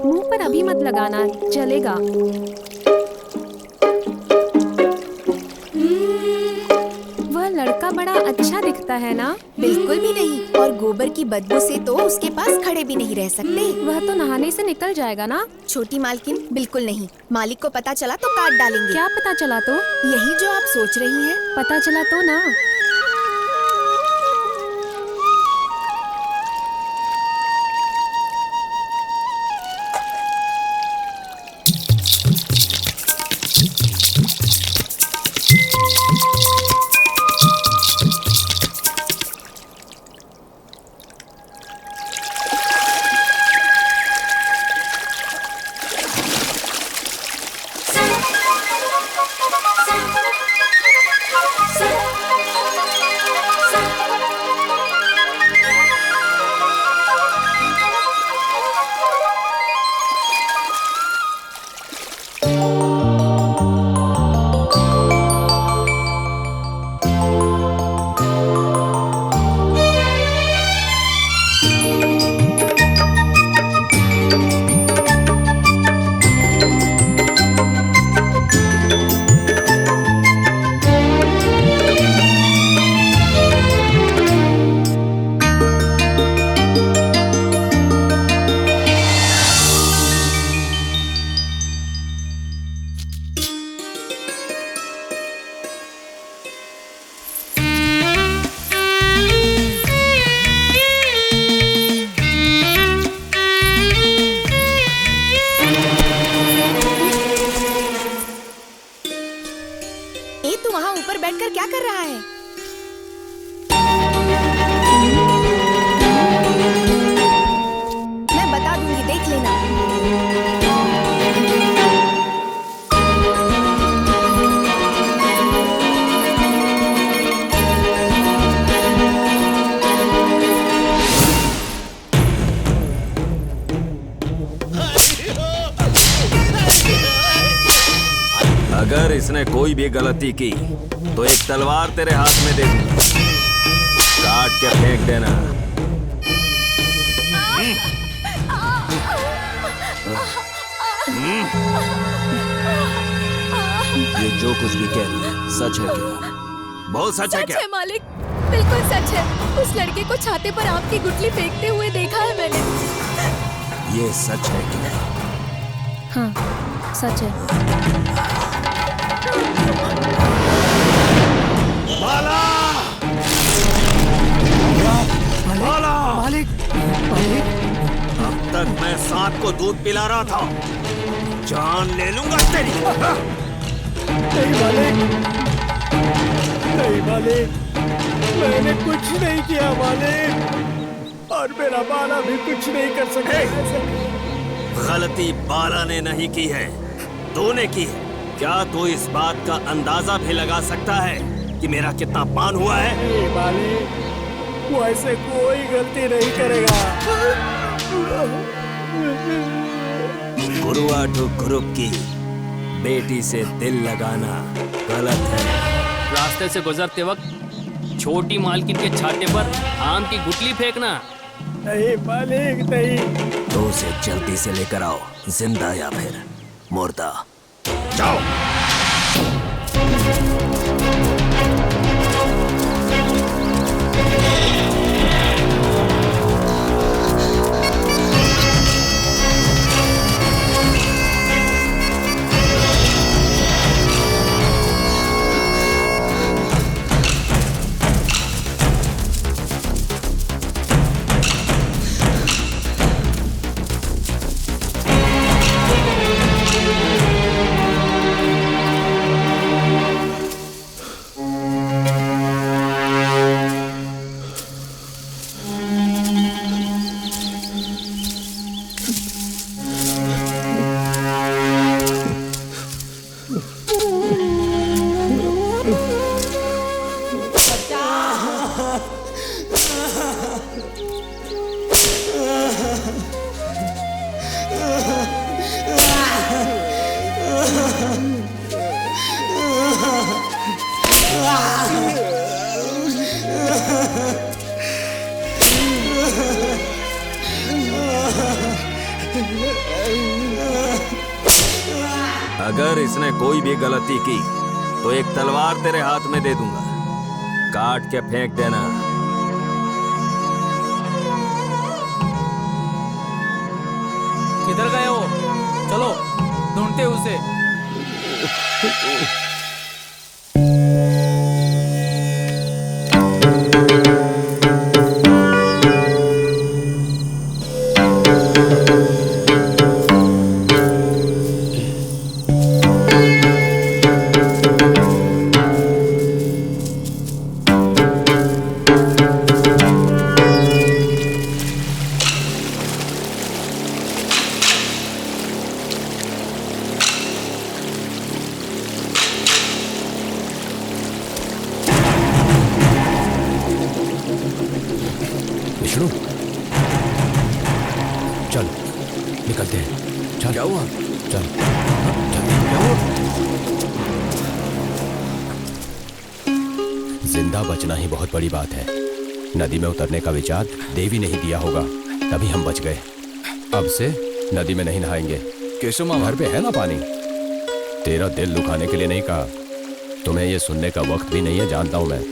मुंह पर अभी मत लगाना, चलेगा। वह लड़का बड़ा अच्छा दिखता है ना? बिल्कुल भी नहीं, और गोबर की बदबू से तो उसके पास खड़े भी नहीं रह सकते। वह तो नहाने से निकल जाएगा ना? छोटी मालकिन, बिल्कुल नहीं। मालिक को पता चला तो काट डालेंगे। क्या पता चला तो? यही जो आप सोच रही हैं। पता चला तो ना। इसने कोई भी गलती की तो एक तलवार तेरे हाथ में दे दूंगा, काट के फेंक देना। ये जो कुछ भी कह रही है सच है क्या? बहुत सच है क्या? सच है मालिक, बिल्कुल सच है। उस लड़के को छाते पर आम की गुठली फेंकते हुए देखा है मैंने। ये सच है क्या? हाँ, सच है। माला! मालिक, मालिक, अब तक मैं सांप को दूध पिला रहा था, जान ले लूंगा तेरी। नहीं मालिक, नहीं मालिक, मैंने कुछ नहीं किया मालिक, और मेरा बाला भी कुछ नहीं कर सके। गलती बाला ने नहीं की है, तूने की है। क्या तू इस बात का अंदाजा भी लगा सकता है कि मेरा कितना पान हुआ है? नहीं मालिक, वो ऐसे कोई गलती नहीं करेगा। गुरुआठु ग्रुप की बेटी से दिल लगाना गलत है। रास्ते से गुजरते वक्त छोटी मालकिन के छाते पर आम की गुठली फेंकना। नहीं मालिक, नहीं। तो उसे जल्दी से लेकर आओ, जिंदा या फिर मुर्दा। जाओ। अगर इसने कोई भी गलती की तो एक तलवार तेरे हाथ में दे दूंगा, काट के फेंक देना। किधर गए वो? चलो ढूंढते उसे। विष्णु, चल निकलते हैं। चल। क्या हुआ? चल क्या हुआ? जिंदा बचना ही बहुत बड़ी बात है। नदी में उतरने का विचार देवी ने ही दिया होगा, तभी हम बच गए। अब से नदी में नहीं नहाएंगे। केशव मामा, घर पे है ना पानी? तेरा दिल दुखाने के लिए नहीं कहा, तुम्हें ये सुनने का वक्त भी नहीं है, जानता हूं मैं।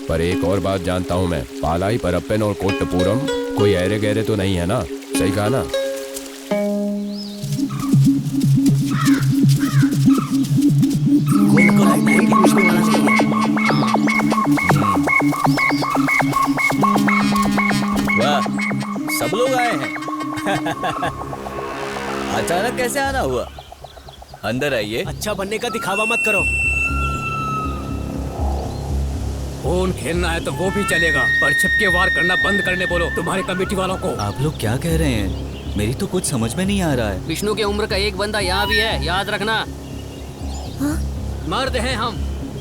पर एक और बात जानता हूं मैं, पालाई, परप्पन और कोट्टपुरम कोई ऐरे गहरे तो नहीं है ना? सही कहा ना? वाह, सब लोग आए हैं। अचानक कैसे आना हुआ? अंदर आइए। अच्छा बनने का दिखावा मत करो। फोन खेलना है तो वो भी चलेगा, पर छिपके वार करना बंद करने बोलो तुम्हारे कमेटी वालों को। आप लोग क्या कह रहे हैं? मेरी तो कुछ समझ में नहीं आ रहा है। विष्णु की उम्र का एक बंदा यहाँ भी है, याद रखना। हाँ? मर्द हैं हम,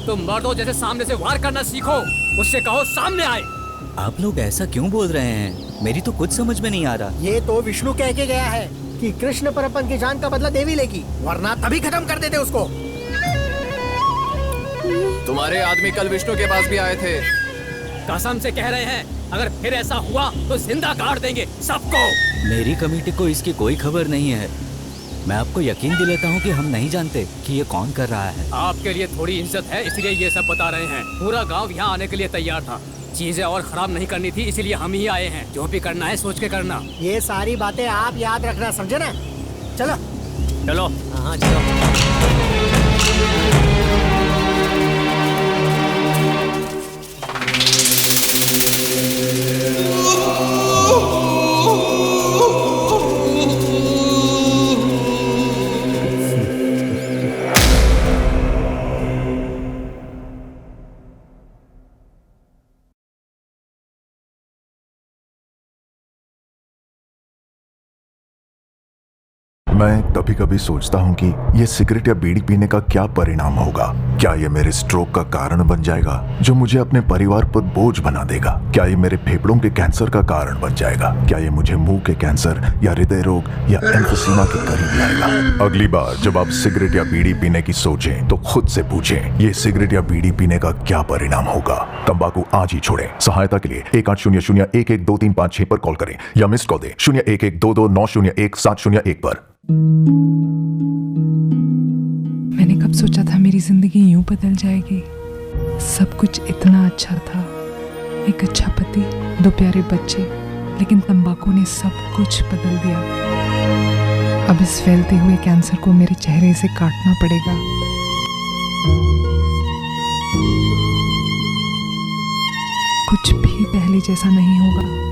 तुम मर्दों जैसे सामने से वार करना सीखो। उससे कहो सामने आए। आप लोग ऐसा क्यों बोल रहे हैं? मेरी तो कुछ समझ में नहीं आ रहा। ये तो विष्णु कह के गया है कि कृष्ण परप्पन की जान का बदला देवी लेगी, वरना तभी खत्म कर देते उसको। तुम्हारे आदमी कल विष्णु के पास भी आए थे। कसम से कह रहे हैं, अगर फिर ऐसा हुआ तो जिंदा काट देंगे सबको। मेरी कमेटी को इसकी कोई खबर नहीं है। मैं आपको यकीन दिलाता हूँ कि हम नहीं जानते कि ये कौन कर रहा है। आपके लिए थोड़ी इज्जत है इसलिए ये सब बता रहे हैं। पूरा गांव यहाँ आने के लिए तैयार था। चीजें और खराब नहीं करनी थी इसलिए हम ही आए हैं। जो भी करना है सोच के करना। ये सारी बातें आप याद रखना, समझे ना? चलो चलो। हाँ चलो। मैं कभी कभी सोचता हूँ कि ये सिगरेट या बीड़ी पीने का क्या परिणाम होगा। क्या ये मेरे स्ट्रोक का कारण बन जाएगा जो मुझे अपने परिवार पर बोझ बना देगा? क्या ये मेरे फेफड़ों के कैंसर का कारण बन जाएगा? क्या ये मुझे मुंह के कैंसर या हृदय रोग या एम्फीसीमा के करीब लाएगा? अगली बार जब आप सिगरेट या बीड़ी पीने की सोचें तो खुद से पूछें, ये सिगरेट या बीड़ी पीने का क्या परिणाम होगा? तंबाकू आज ही छोड़ें। सहायता के लिए 1800-112356 पर कॉल करें या मिस्ड कॉल दें 01122901-701 पर। मैंने कब सोचा था मेरी जिंदगी यूं बदल जाएगी। सब कुछ इतना अच्छा था, एक अच्छा पति, 2 प्यारे बच्चे, लेकिन तंबाकू ने सब कुछ बदल दिया। अब इस फैलते हुए कैंसर को मेरे चेहरे से काटना पड़ेगा। कुछ भी पहले जैसा नहीं होगा।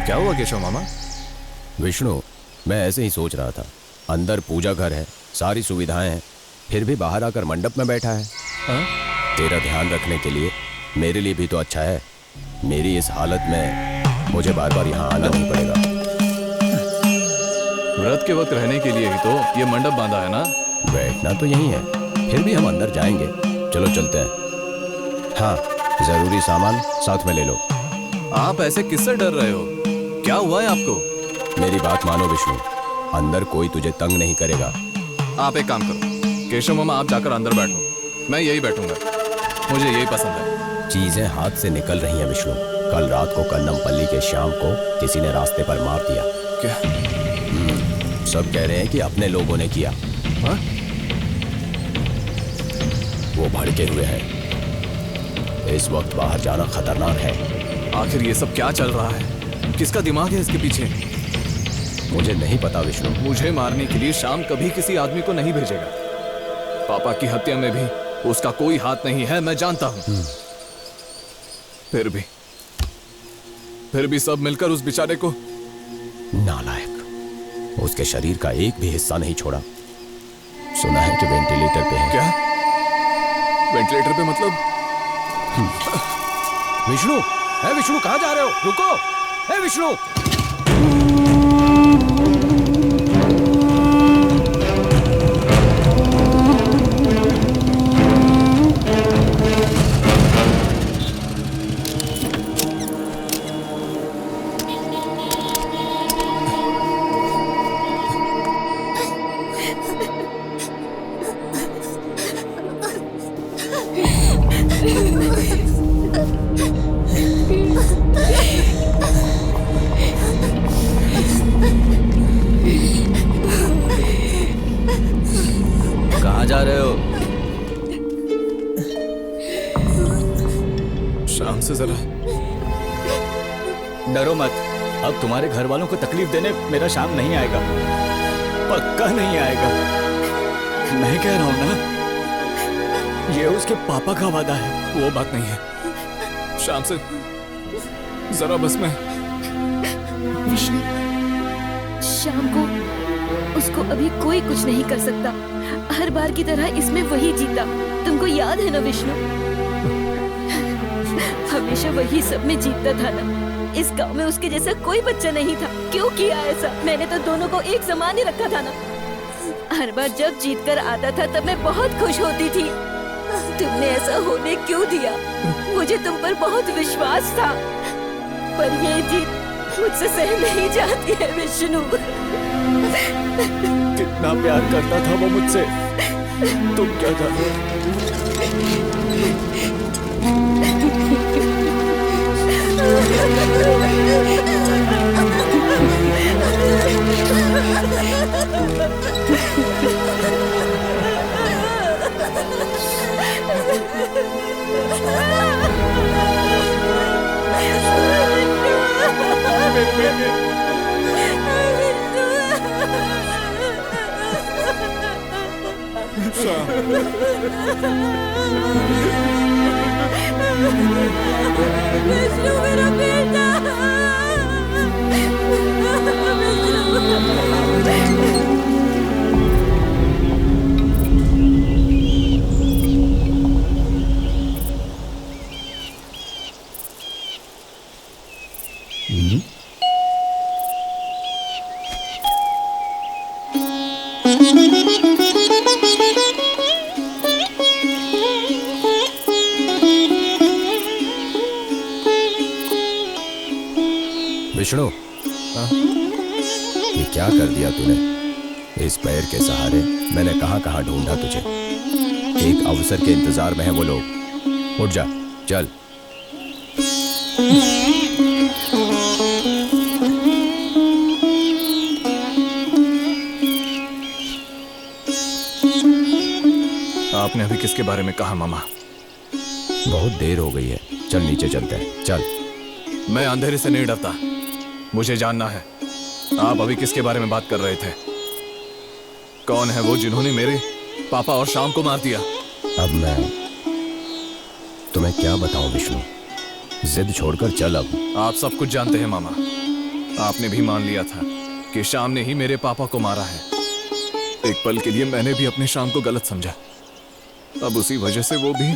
क्या हुआ केशव मामा? विष्णु, मैं ऐसे ही सोच रहा था। अंदर पूजा घर है, सारी सुविधाएं हैं, फिर भी बाहर आकर मंडप में बैठा है। तेरा ध्यान रखने के लिए मेरे लिए भी तो अच्छा है। मेरी इस हालत में मुझे बार बार यहाँ आना नहीं पड़ेगा। व्रत के वक्त रहने के लिए ही तो ये मंडप बांधा है ना। बैठना तो यही है, फिर भी हम अंदर जाएंगे। चलो चलते हैं। हाँ, जरूरी सामान साथ में ले लो। आप ऐसे किससे डर रहे हो? क्या हुआ है आपको? मेरी बात मानो विष्णु, अंदर कोई तुझे तंग नहीं करेगा। आप एक काम करो, केशव मामा आप जाकर अंदर बैठो, मैं यही बैठूंगा, मुझे यही पसंद है। चीजें हाथ से निकल रही हैं विष्णु। कल रात को कन्नमपल्ली के श्याम को किसी ने रास्ते पर मार दिया। क्या? सब कह रहे हैं कि अपने लोगों ने किया। हाँ? वो भड़के हुए हैं। इस वक्त बाहर जाना खतरनाक है। आखिर ये सब क्या चल रहा है? किसका दिमाग है इसके पीछे? मुझे नहीं पता विष्णु। मुझे मारने के लिए श्याम कभी किसी आदमी को नहीं भेजेगा। पापा की हत्या में भी उसका कोई हाथ नहीं है, मैं जानता हूं। फिर भी सब मिलकर उस बेचारे को। नालायक, उसके शरीर का एक भी हिस्सा नहीं छोड़ा। सुना है कि वेंटिलेटर पे है। क्या? वेंटिलेटर पे मतलब? विष्णु, है विष्णु, कहाँ जा रहे हो? रुको, है विष्णु। कहाँ जा रहे हो? शाम से जरा डरो मत, अब तुम्हारे घर वालों को तकलीफ देने मेरा शाम नहीं आएगा, पक्का नहीं आएगा। मैं कह रहा हूं ना, ये उसके पापा का वादा है। वो बात नहीं है, शाम से जरा बस मैं। विष्णु, शाम को उसको अभी कोई कुछ नहीं कर सकता। हर बार की तरह इसमें वही जीता। तुमको याद है ना विष्णु, हमेशा वही सब में जीतता था ना। इस गांव में उसके जैसा कोई बच्चा नहीं था। क्यों किया ऐसा? मैंने तो दोनों को एक समान ही रखा था ना। हर बार जब जीत कर आता था तब मैं बहुत खुश होती थी। तुमने ऐसा होने क्यों दिया? मुझे तुम पर बहुत विश्वास था, पर ये जीत मुझसे सहन नहीं जाती है विष्णु। कितना प्यार करता था वो मुझसे, तुम क्या जानते? विष्णु मेरा बेटा। विष्णु, ये क्या कर दिया तूने? इस पैर के सहारे मैंने कहां ढूंढा तुझे। एक अवसर के इंतजार में है वो लोग। उठ जा, चल। आपने अभी किसके बारे में कहा मामा? बहुत देर हो गई है, चल नीचे चलते हैं, चल। मैं अंधेरे से नहीं डरता, मुझे जानना है आप अभी किसके बारे में बात कर रहे थे। कौन है वो जिन्होंने मेरे पापा और शाम को मार दिया? अब मैं तुम्हें क्या बताऊं विष्णु, जिद छोड़कर चल अब। आप सब कुछ जानते हैं मामा। आपने भी मान लिया था कि शाम ने ही मेरे पापा को मारा है। एक पल के लिए मैंने भी अपने शाम को गलत समझा, अब उसी वजह से वो भी।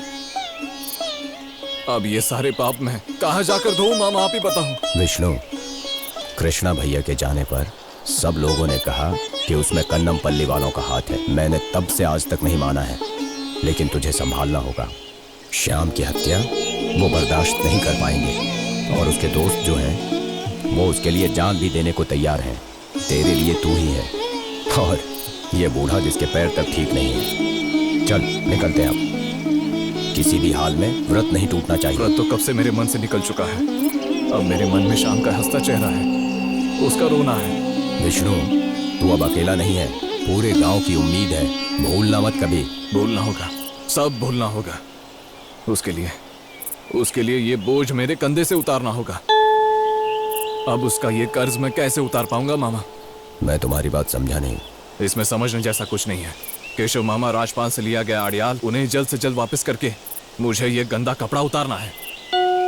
अब ये सारे पाप मैं कहाँ जाकर धोऊं मामा, आप ही बताओ। विष्णु, कृष्णा भैया के जाने पर सब लोगों ने कहा कि उसमें कन्नमपल्ली वालों का हाथ है। मैंने तब से आज तक नहीं माना है, लेकिन तुझे संभालना होगा। श्याम की हत्या वो बर्दाश्त नहीं कर पाएंगे, और उसके दोस्त जो हैं वो उसके लिए जान भी देने को तैयार हैं। तेरे लिए तू ही है, और ये बूढ़ा जिसके पैर तक ठीक नहीं है। चल निकलते हैं अब। किसी भी हाल में व्रत नहीं टूटना चाहिए। व्रत तो कब से मेरे मन से निकल चुका है। अब मेरे मन में शाम का हंसता चेहरा है, उसका रोना है। विष्णु, तू अब अकेला नहीं है, पूरे गांव की उम्मीद है। भूलना मत कभी। भूलना होगा, सब भूलना होगा। उसके लिए ये बोझ मेरे कंधे से उतारना होगा। अब उसका ये कर्ज मैं कैसे उतार पाऊंगा मामा? मैं तुम्हारी बात समझा नहीं। इसमें समझने जैसा कुछ नहीं है। केशव मामा, राजपाल से लिया गया अड़ियाल, उन्हें जल्द से जल्द वापस करके मुझे ये गंदा कपड़ा उतारना है,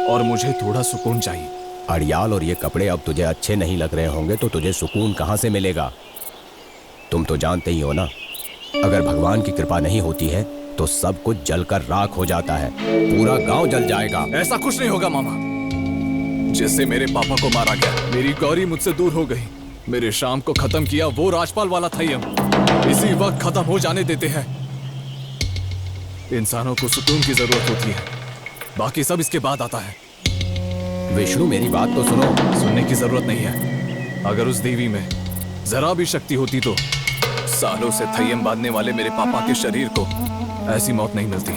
और मुझे थोड़ा सुकून चाहिए। अड़ियाल और ये कपड़े अब तुझे अच्छे नहीं लग रहे होंगे तो तुझे सुकून कहाँ से मिलेगा? तुम तो जानते ही हो ना, अगर भगवान की कृपा नहीं होती है तो सब कुछ जलकर राख हो जाता है, पूरा गांव जल जाएगा। ऐसा कुछ नहीं होगा मामा। जिससे मेरे पापा को मारा गया, मेरी गौरी मुझसे दूर हो गई, मेरे शाम को खत्म किया वो राजपाल वाला थय्यम, इसी वक्त खत्म हो जाने देते हैं। इंसानों को सुकून की जरूरत होती है, बाकी सब इसके बाद आता है। विष्णु, मेरी बात तो सुनो। सुनने की जरूरत नहीं है। अगर उस देवी में जरा भी शक्ति होती तो सालों से थय्यम बांधने वाले मेरे पापा के शरीर को ऐसी मौत नहीं मिलती।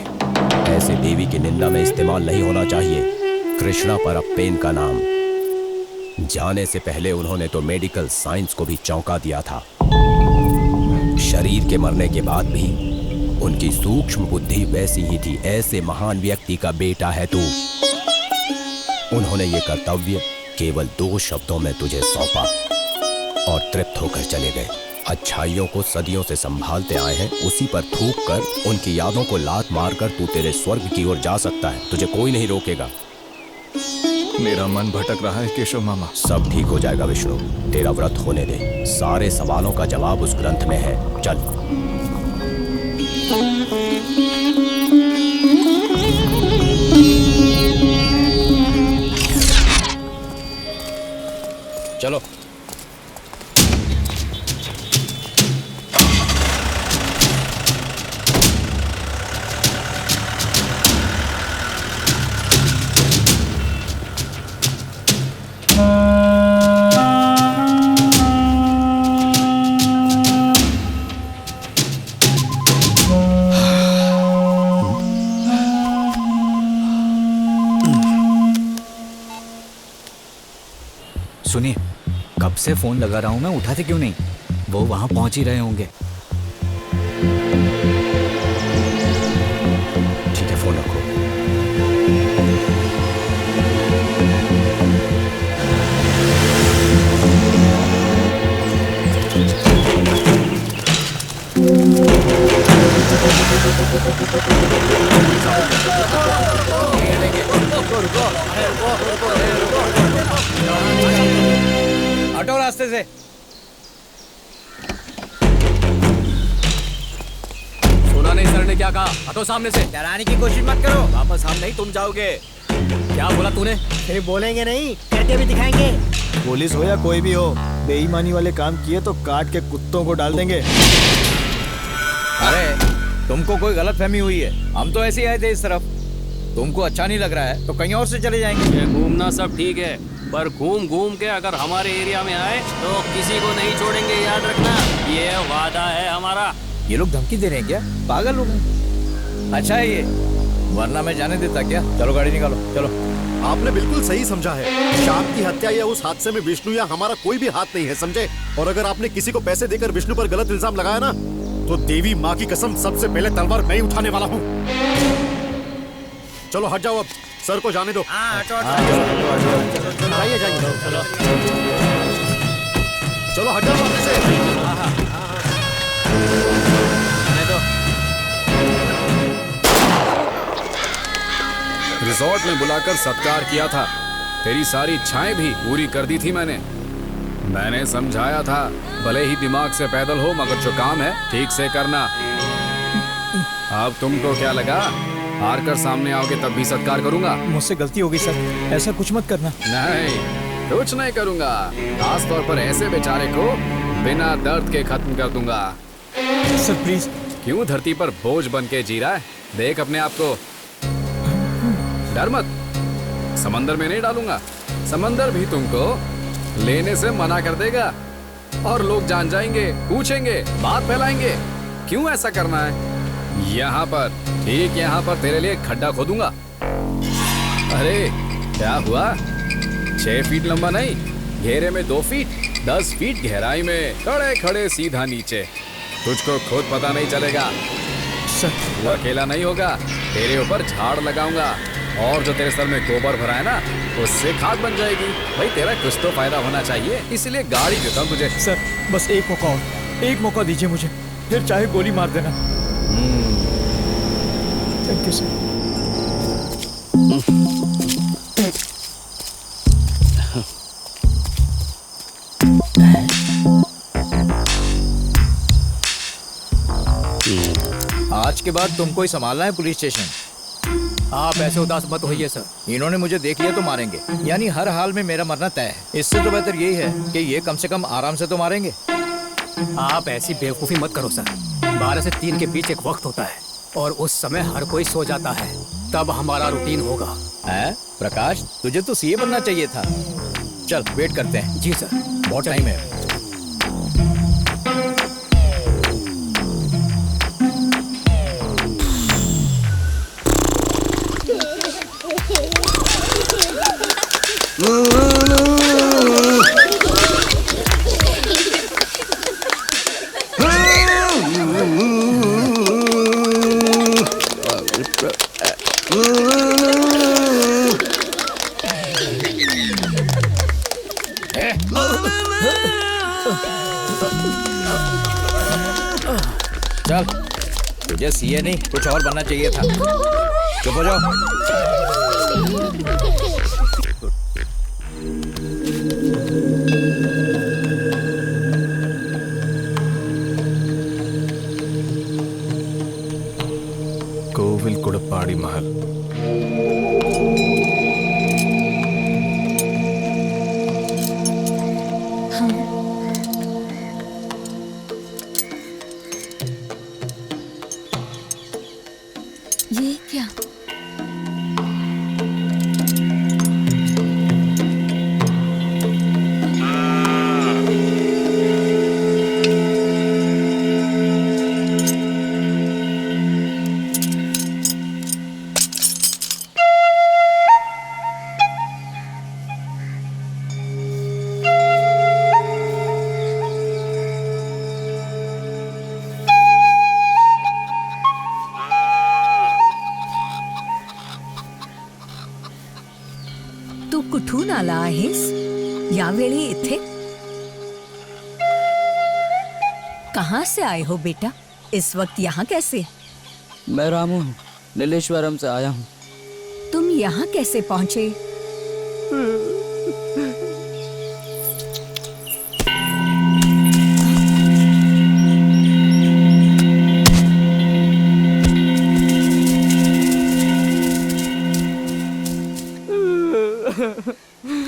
ऐसे देवी की निंदा में इस्तेमाल नहीं होना चाहिए। कृष्णा परप्पेन का नाम जाने से पहले उन्होंने तो मेडिकल साइंस को भी चौंका दिया था। शरीर के मरने के बाद भी उनकी सूक्ष्म बुद्धि वैसी ही थी। ऐसे महान व्यक्ति का बेटा है तू। उन्होंने ये कर्तव्य केवल 2 शब्दों में तुझे सौंपा और तृप्त होकर चले गए। अच्छाइयों को सदियों से संभालते आए हैं, उसी पर थूक कर उनकी यादों को लात मारकर तू तेरे स्वर्ग की ओर जा सकता है। तुझे कोई नहीं रोकेगा। मेरा मन भटक रहा है केशव मामा। सब ठीक हो जाएगा विष्णु, तेरा व्रत होने दे। सारे सवालों का जवाब उस ग्रंथ में है। चल। चलो। सुनिए, कब से फोन लगा रहा हूँ मैं, उठाते क्यों नहीं? वो वहां पहुंच ही रहे होंगे। ठीक है, फोन रखो। हटो रास्ते से। सुना नहीं सर ने क्या कहा? हटो सामने से। डराने की कोशिश मत करो। वापस हम नहीं, तुम जाओगे। क्या बोला तूने? फिर बोलेंगे नहीं, करके भी दिखाएंगे। पुलिस हो या कोई भी हो, बेईमानी वाले काम किए तो काट के कुत्तों को डाल देंगे। अरे तुमको कोई गलतफहमी हुई है, हम तो ऐसे ही आए थे इस तरफ। तुमको अच्छा नहीं लग रहा है तो कहीं और से चले जाएंगे। घूमना सब ठीक है, पर घूम घूम के अगर हमारे एरिया में आए तो किसी को नहीं छोड़ेंगे, याद रखना। ये वादा है हमारा। ये लोग धमकी दे रहे हैं क्या? पागल लोग हैं। अच्छा है ये, वरना मैं जाने देता क्या? चलो गाड़ी निकालो, चलो। आपने बिल्कुल सही समझा है। श्याम की हत्या या उस हादसे में विष्णु या हमारा कोई भी हाथ नहीं है, समझे? और अगर आपने किसी को पैसे देकर विष्णु पर गलत इल्जाम लगाया ना, तो देवी माँ की कसम सबसे पहले तलवार मैं ही उठाने वाला हूँ। चलो हट जाओ, अब सर को जाने दो। जाइए जाइए, चलो हट जाओ सामने से। रिजॉर्ट में बुलाकर सत्कार किया था, तेरी सारी इच्छाएं भी पूरी कर दी थी मैंने समझाया था, भले ही दिमाग से पैदल हो मगर जो काम है ठीक से करना। अब तुमको क्या लगा, हार कर सामने आओगे तब भी सत्कार करूंगा? मुझसे गलती होगी सर, ऐसा कुछ मत करना। नहीं, कुछ नहीं करूंगा। खास तौर पर ऐसे बेचारे को बिना दर्द के खत्म कर दूंगा। Sir please. क्यों धरती पर बोझ बन के जी रहा है? देख अपने आप को, डर मत। समंदर में नहीं डालूंगा, समंदर भी तुमको लेने से मना कर देगा और लोग जान जाएंगे, पूछेंगे, बात फैलाएंगे। क्यों ऐसा करना है? यहाँ पर, ठीक यहाँ पर तेरे लिए खड्डा खोदूंगा। अरे क्या हुआ? 6 फीट लंबा नहीं, घेरे में 2 फीट, 10 फीट गहराई में, खड़े खड़े सीधा नीचे। तुझको खुद पता नहीं चलेगा। तू अकेला नहीं होगा, तेरे ऊपर झाड़ लगाऊंगा और जो तेरे सर में गोबर भरा है ना, उससे खाद बन जाएगी। भाई तेरा कुछ तो फायदा होना चाहिए, इसलिए गाड़ी देता हूँ तुझे। सर बस एक मौका और, एक मौका दीजिए मुझे, फिर चाहे गोली मार देना। Thank you sir. आज के बाद तुमको ही संभालना है पुलिस स्टेशन। आप ऐसे उदास मत होइए सर। इन्होंने मुझे देख लिया तो मारेंगे, यानी हर हाल में मेरा मरना तय है। इससे तो बेहतर यही है कि ये कम से कम आराम से तो मारेंगे। आप ऐसी बेवकूफ़ी मत करो सर। 12 से 3 के बीच एक वक्त होता है और उस समय हर कोई सो जाता है, तब हमारा रूटीन होगा। है प्रकाश, तुझे तो सीए बनना चाहिए था। चल वेट करते हैं। जी सर, बहुत टाइम है। तुझे सीए नहीं कुछ और बनना चाहिए था। चुप हो जाओ। కోవిల్ కుడపాడి महल। ये क्या? तू कुठून आला आहेस यावेळी इथे? कहाँ से आए हो बेटा? इस वक्त यहाँ कैसे? मैं रामू हूँ, नीलेश्वरम से आया हूँ। तुम यहाँ कैसे पहुँचे?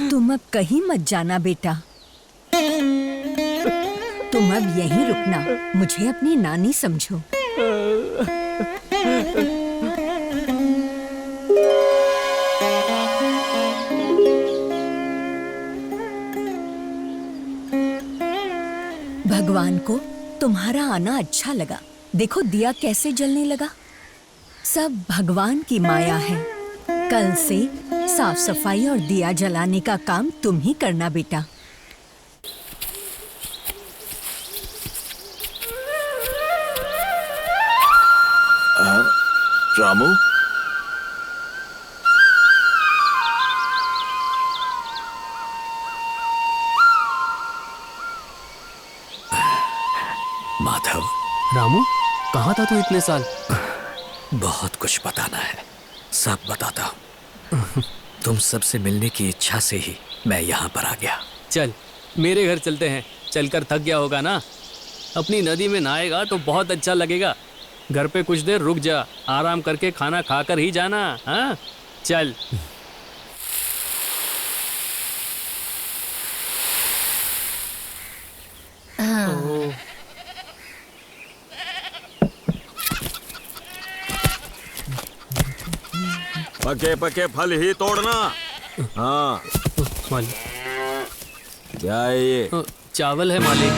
तुम अब कहीं मत जाना बेटा, तुम अब यहीं रुकना। मुझे अपनी नानी समझो। भगवान को तुम्हारा आना अच्छा लगा। देखो दिया कैसे जलने लगा। सब भगवान की माया है। कल से साफ सफाई और दिया जलाने का काम तुम ही करना बेटा। रामू, माधव। रामू, कहाँ था तू इतने साल? बहुत कुछ बताना है, सब बताता हूँ। तुम सबसे मिलने की इच्छा से ही मैं यहाँ पर आ गया। चल मेरे घर चलते हैं। चलकर थक गया होगा ना, अपनी नदी में नहाएगा तो बहुत अच्छा लगेगा। घर पे कुछ देर रुक जा, आराम करके खाना खाकर ही जाना। हाँ चल। पके पके फल ही तोड़ना। हाँ क्या है ये? चावल है मालिक।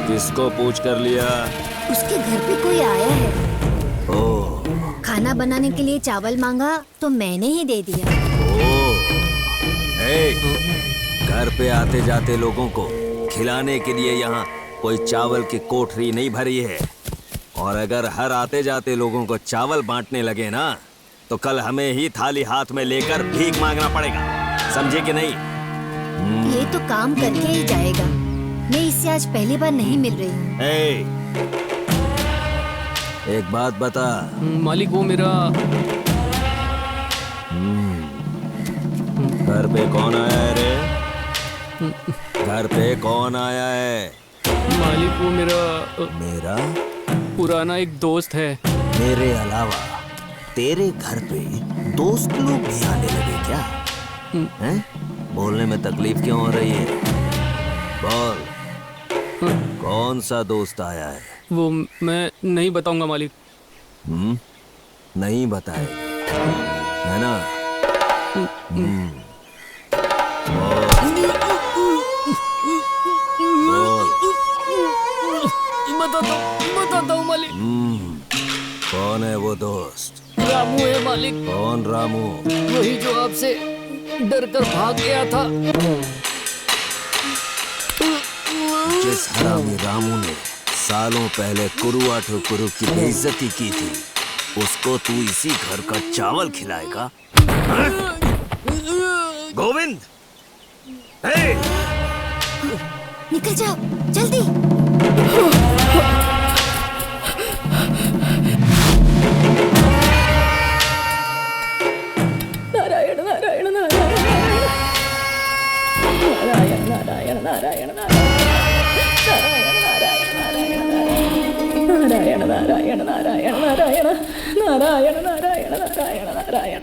किसको पूछ कर लिया? उसके घर पे कोई आया है। ओह, खाना बनाने के लिए चावल मांगा तो मैंने ही दे दिया। घर पे आते जाते लोगों को खिलाने के लिए यहाँ कोई चावल की कोठरी नहीं भरी है। और अगर हर आते जाते लोगों को चावल बांटने लगे ना तो कल हमें ही थाली हाथ में लेकर भीख मांगना पड़ेगा। समझे कि नहीं? ये तो काम करके ही जाएगा। मैं इससे आज पहली बार नहीं मिल रही हूँ। एक बात बता मालिक, वो मेरा घर पे कौन आया है रे? घर पे कौन आया है? मालिक वो मेरा पुराना एक दोस्त है। मेरे अलावा तेरे घर पे दोस्त लोग भी आने लगे क्या? हैं? बोलने में तकलीफ क्यों हो रही है? बोल, कौन सा दोस्त आया है? वो मैं नहीं बताऊंगा मालिक। नहीं बताए है ना? बताता हूँ मालिक। कौन है वो दोस्त? रामू है मालिक। कौन रामू? वही जो आपसे डर कर भाग गया था। जिस हरामी रामू ने सालों पहले कुरुआ ठुकुरु की बेइज्जती की थी, उसको तू इसी घर का चावल खिलाएगा? गोविंद, निकल जाओ जल्दी। नारायण नारायण नारायण नारायण नारायण नारायण नारायण।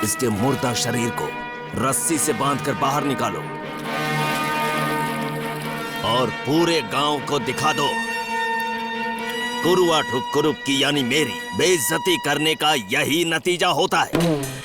इसके मुर्दा शरीर को रस्सी से बांधकर बाहर निकालो और पूरे गांव को दिखा दो कुरुआ ठुक कुरुप की यानी मेरी बेइज्जती करने का यही नतीजा होता है।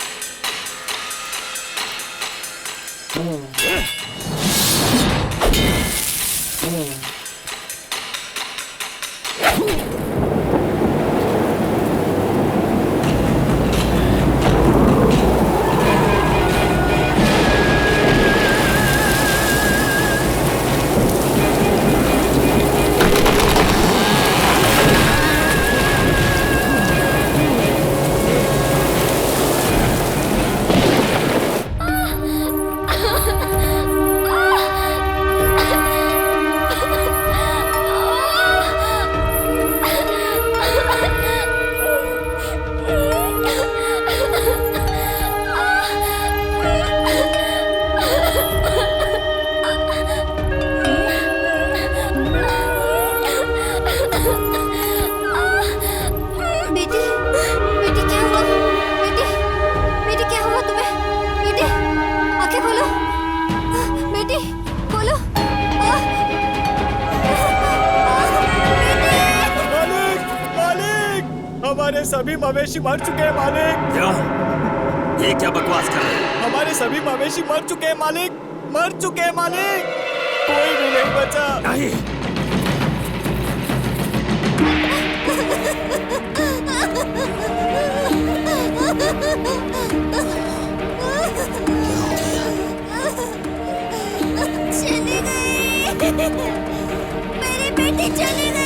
हमारे सभी मवेशी मर चुके हैं मालिक। क्या? ये क्या बकवास कर रहे हैं? हमारे सभी मवेशी मर चुके हैं मालिक, मर चुके हैं मालिक, कोई भी नहीं बचा। नहीं। चली गई, मेरी बेटी चली गई।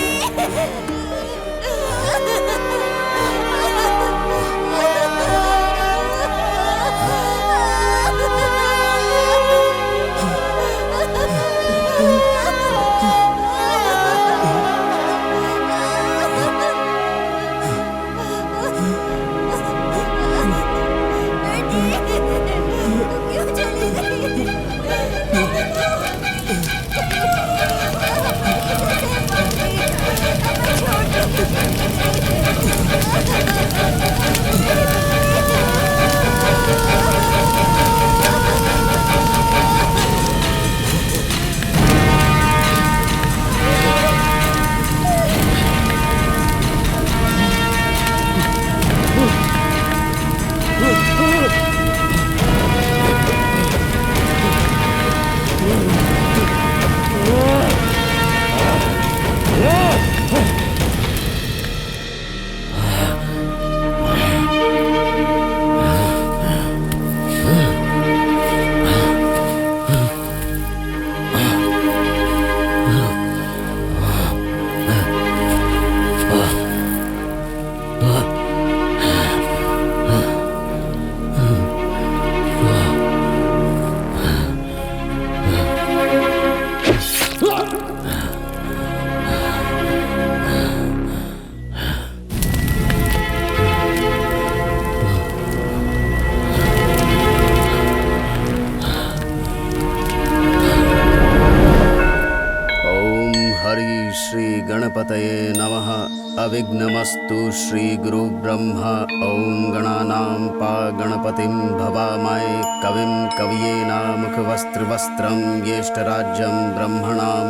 विघ्नमस्तु श्री गुरु ब्रह्मा ओम गणानां पा गणपतिं भवामहे कविं कवयेनामुखवस्त्रवस्त्रं ज्येष्ठराज्यं ब्रह्मणाम्।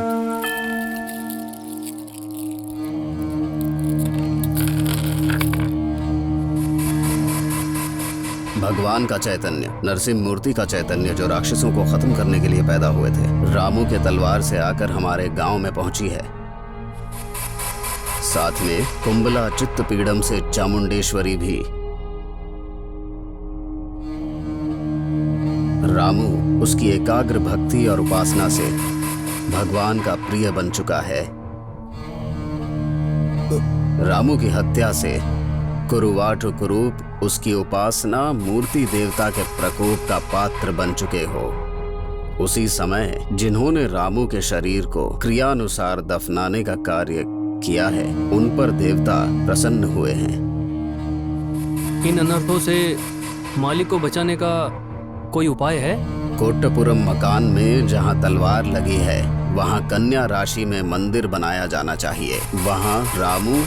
भगवान का चैतन्य, नरसिंह मूर्ति का चैतन्य जो राक्षसों को खत्म करने के लिए पैदा हुए थे, रामू के तलवार से आकर हमारे गांव में पहुंची है। साथ में कुंबला चित्तपीड़म से चामुंडेश्वरी भी। रामू उसकी एकाग्र भक्ति और उपासना से भगवान का प्रिय बन चुका है। रामू की हत्या से कुरुवाटु कुरूप उसकी उपासना मूर्ति देवता के प्रकोप का पात्र बन चुके हो। उसी समय जिन्होंने रामू के शरीर को क्रियानुसार दफनाने का कार्य किया है, उन पर देवता प्रसन्न हुए हैं। इन अनर्थों से मालिक को बचाने का कोई उपाय है? कोट्टपुरम मकान में जहां तलवार लगी है, वहां कन्या राशि में मंदिर बनाया जाना चाहिए। वहां रामू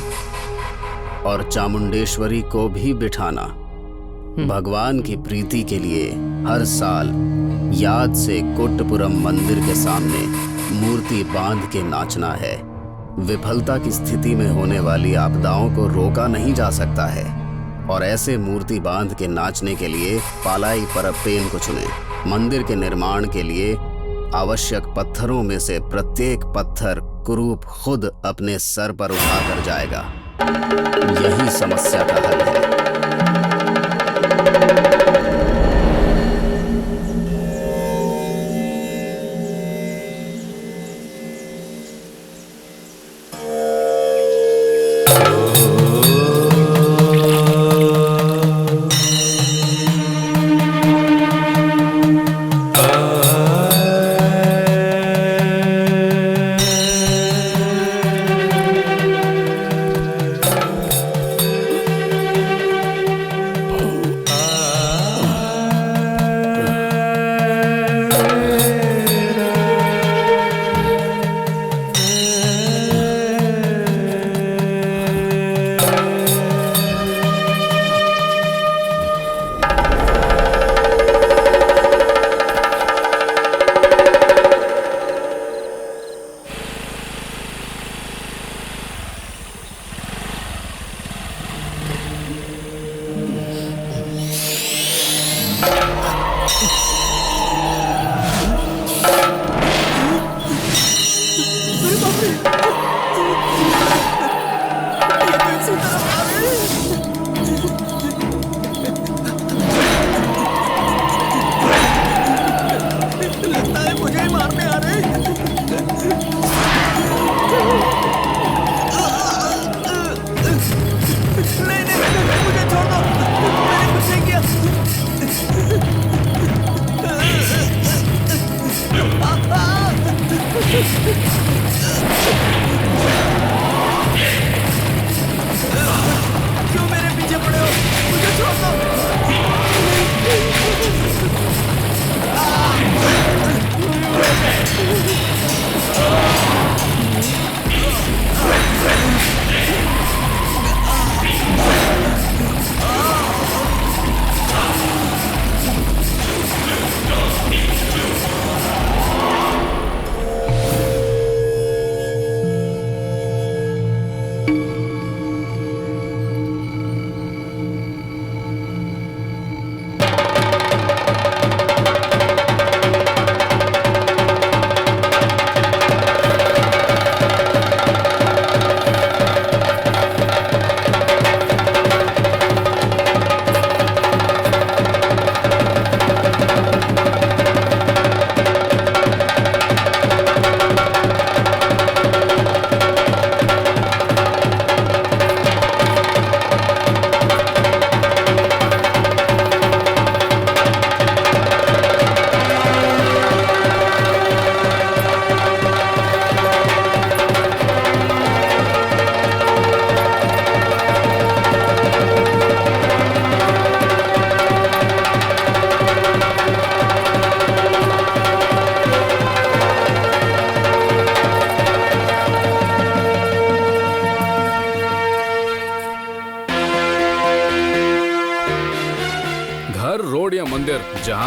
और चामुंडेश्वरी को भी बिठाना। भगवान की प्रीति के लिए हर साल याद से कोट्टपुरम मंदिर के सामने मूर्ति बांध के नाचना है। विफलता की स्थिति में होने वाली आपदाओं को रोका नहीं जा सकता है, और ऐसे मूर्ति बांध के नाचने के लिए पालाई परप्पेन को चुने। मंदिर के निर्माण के लिए आवश्यक पत्थरों में से प्रत्येक पत्थर कुरूप खुद अपने सर पर उठाकर जाएगा। यही समस्या का हल है।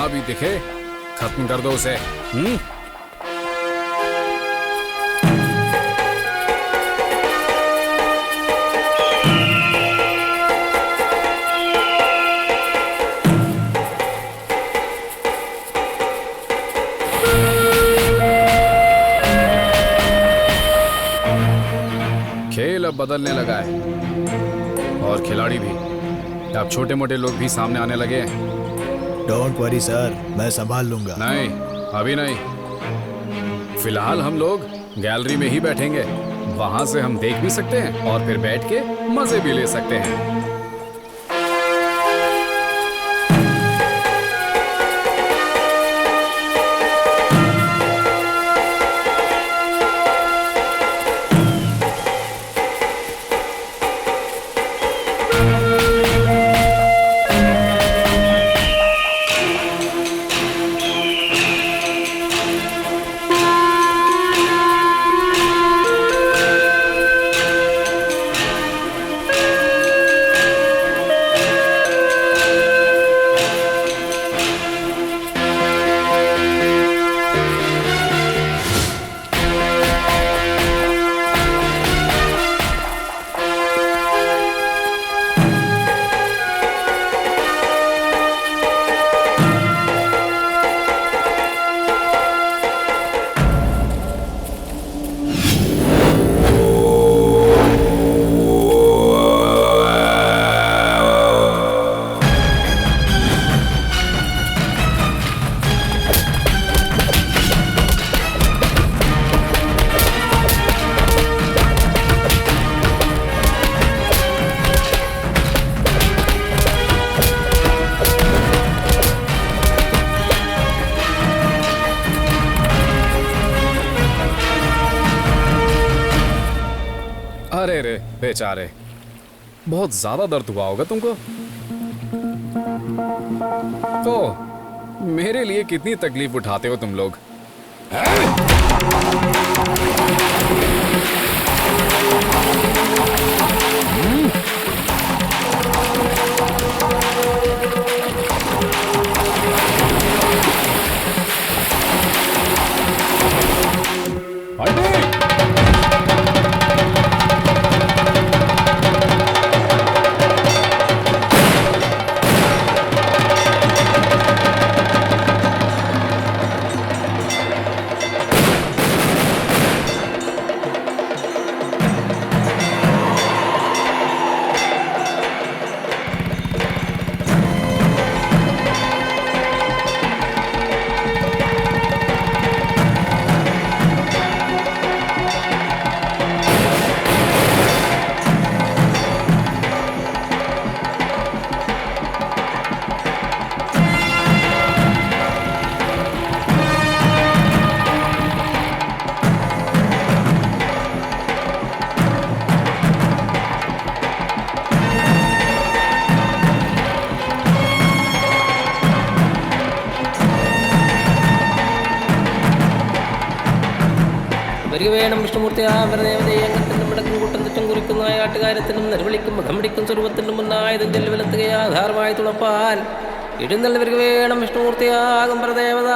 जहां भी दिखे खत्म कर दो उसे। खेल अब बदलने लगा है और खिलाड़ी भी। अब छोटे मोटे लोग भी सामने आने लगे हैं। डोंट वरी सर, मैं संभाल लूंगा। नहीं, अभी नहीं। फिलहाल हम लोग गैलरी में ही बैठेंगे। वहां से हम देख भी सकते हैं और फिर बैठ के मजे भी ले सकते हैं। अरे रे बेचारे, बहुत ज्यादा दर्द हुआ होगा तुमको। तो मेरे लिए कितनी तकलीफ उठाते हो तुम लोग। വേണം വിഷ്ണുമൂർത്തി ആമരദേവതയും മടക്കും കൂട്ടം തെറ്റും കുറിക്കുന്ന ആട്ടുകാരത്തിനും നിലവിളിക്കും മുഖമിടിക്കും സ്വരൂപത്തിനും മുന്നായതിൽ വിലത്തുകയാ ധാരമായി തുണപ്പാൻ എഴുന്നള്ളവർക്ക് വേണം വിഷ്ണുമൂർത്തിയാകും പരദേവത.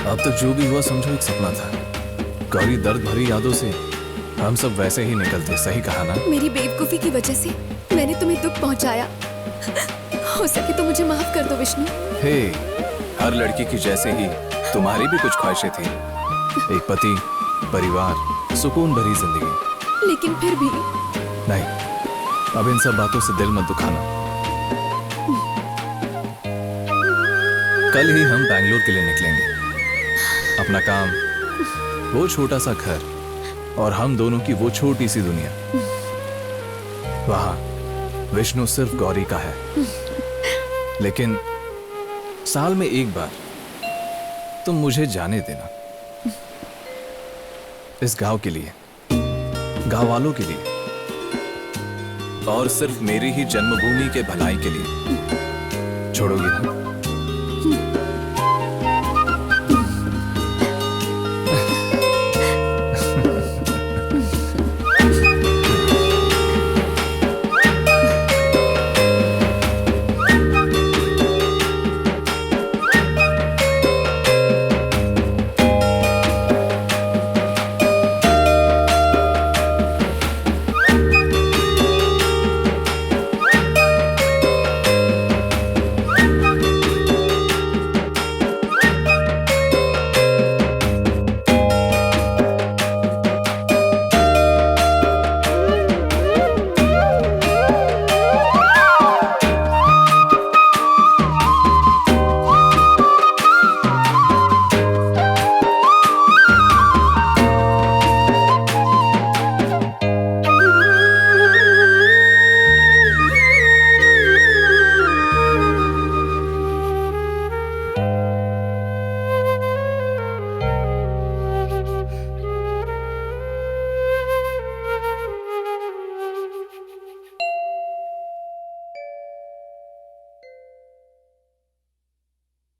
अब तक जो भी हुआ समझो एक सपना था। गौरी दर्द भरी यादों से हम सब वैसे ही निकलते। सही कहा ना? मेरी बेवकूफी की वजह से मैंने तुम्हें दुख पहुंचाया। हो सके तो मुझे माफ कर दो विष्णु। हे, हर लड़की की जैसे ही तुम्हारी भी कुछ ख्वाहिशें थी। एक पति, परिवार, सुकून भरी जिंदगी। लेकिन फिर भी नहीं, अब इन सब बातों से दिल मत दुखाना। कल ही हम बैंगलोर के लिए निकलेंगे। अपना काम, वो छोटा सा घर और हम दोनों की वो छोटी सी दुनिया। वहां विष्णु सिर्फ गौरी का है, लेकिन साल में एक बार तुम मुझे जाने देना। इस गांव के लिए, गांव वालों के लिए, और सिर्फ मेरी ही जन्मभूमि के भलाई के लिए। छोड़ोगी ना?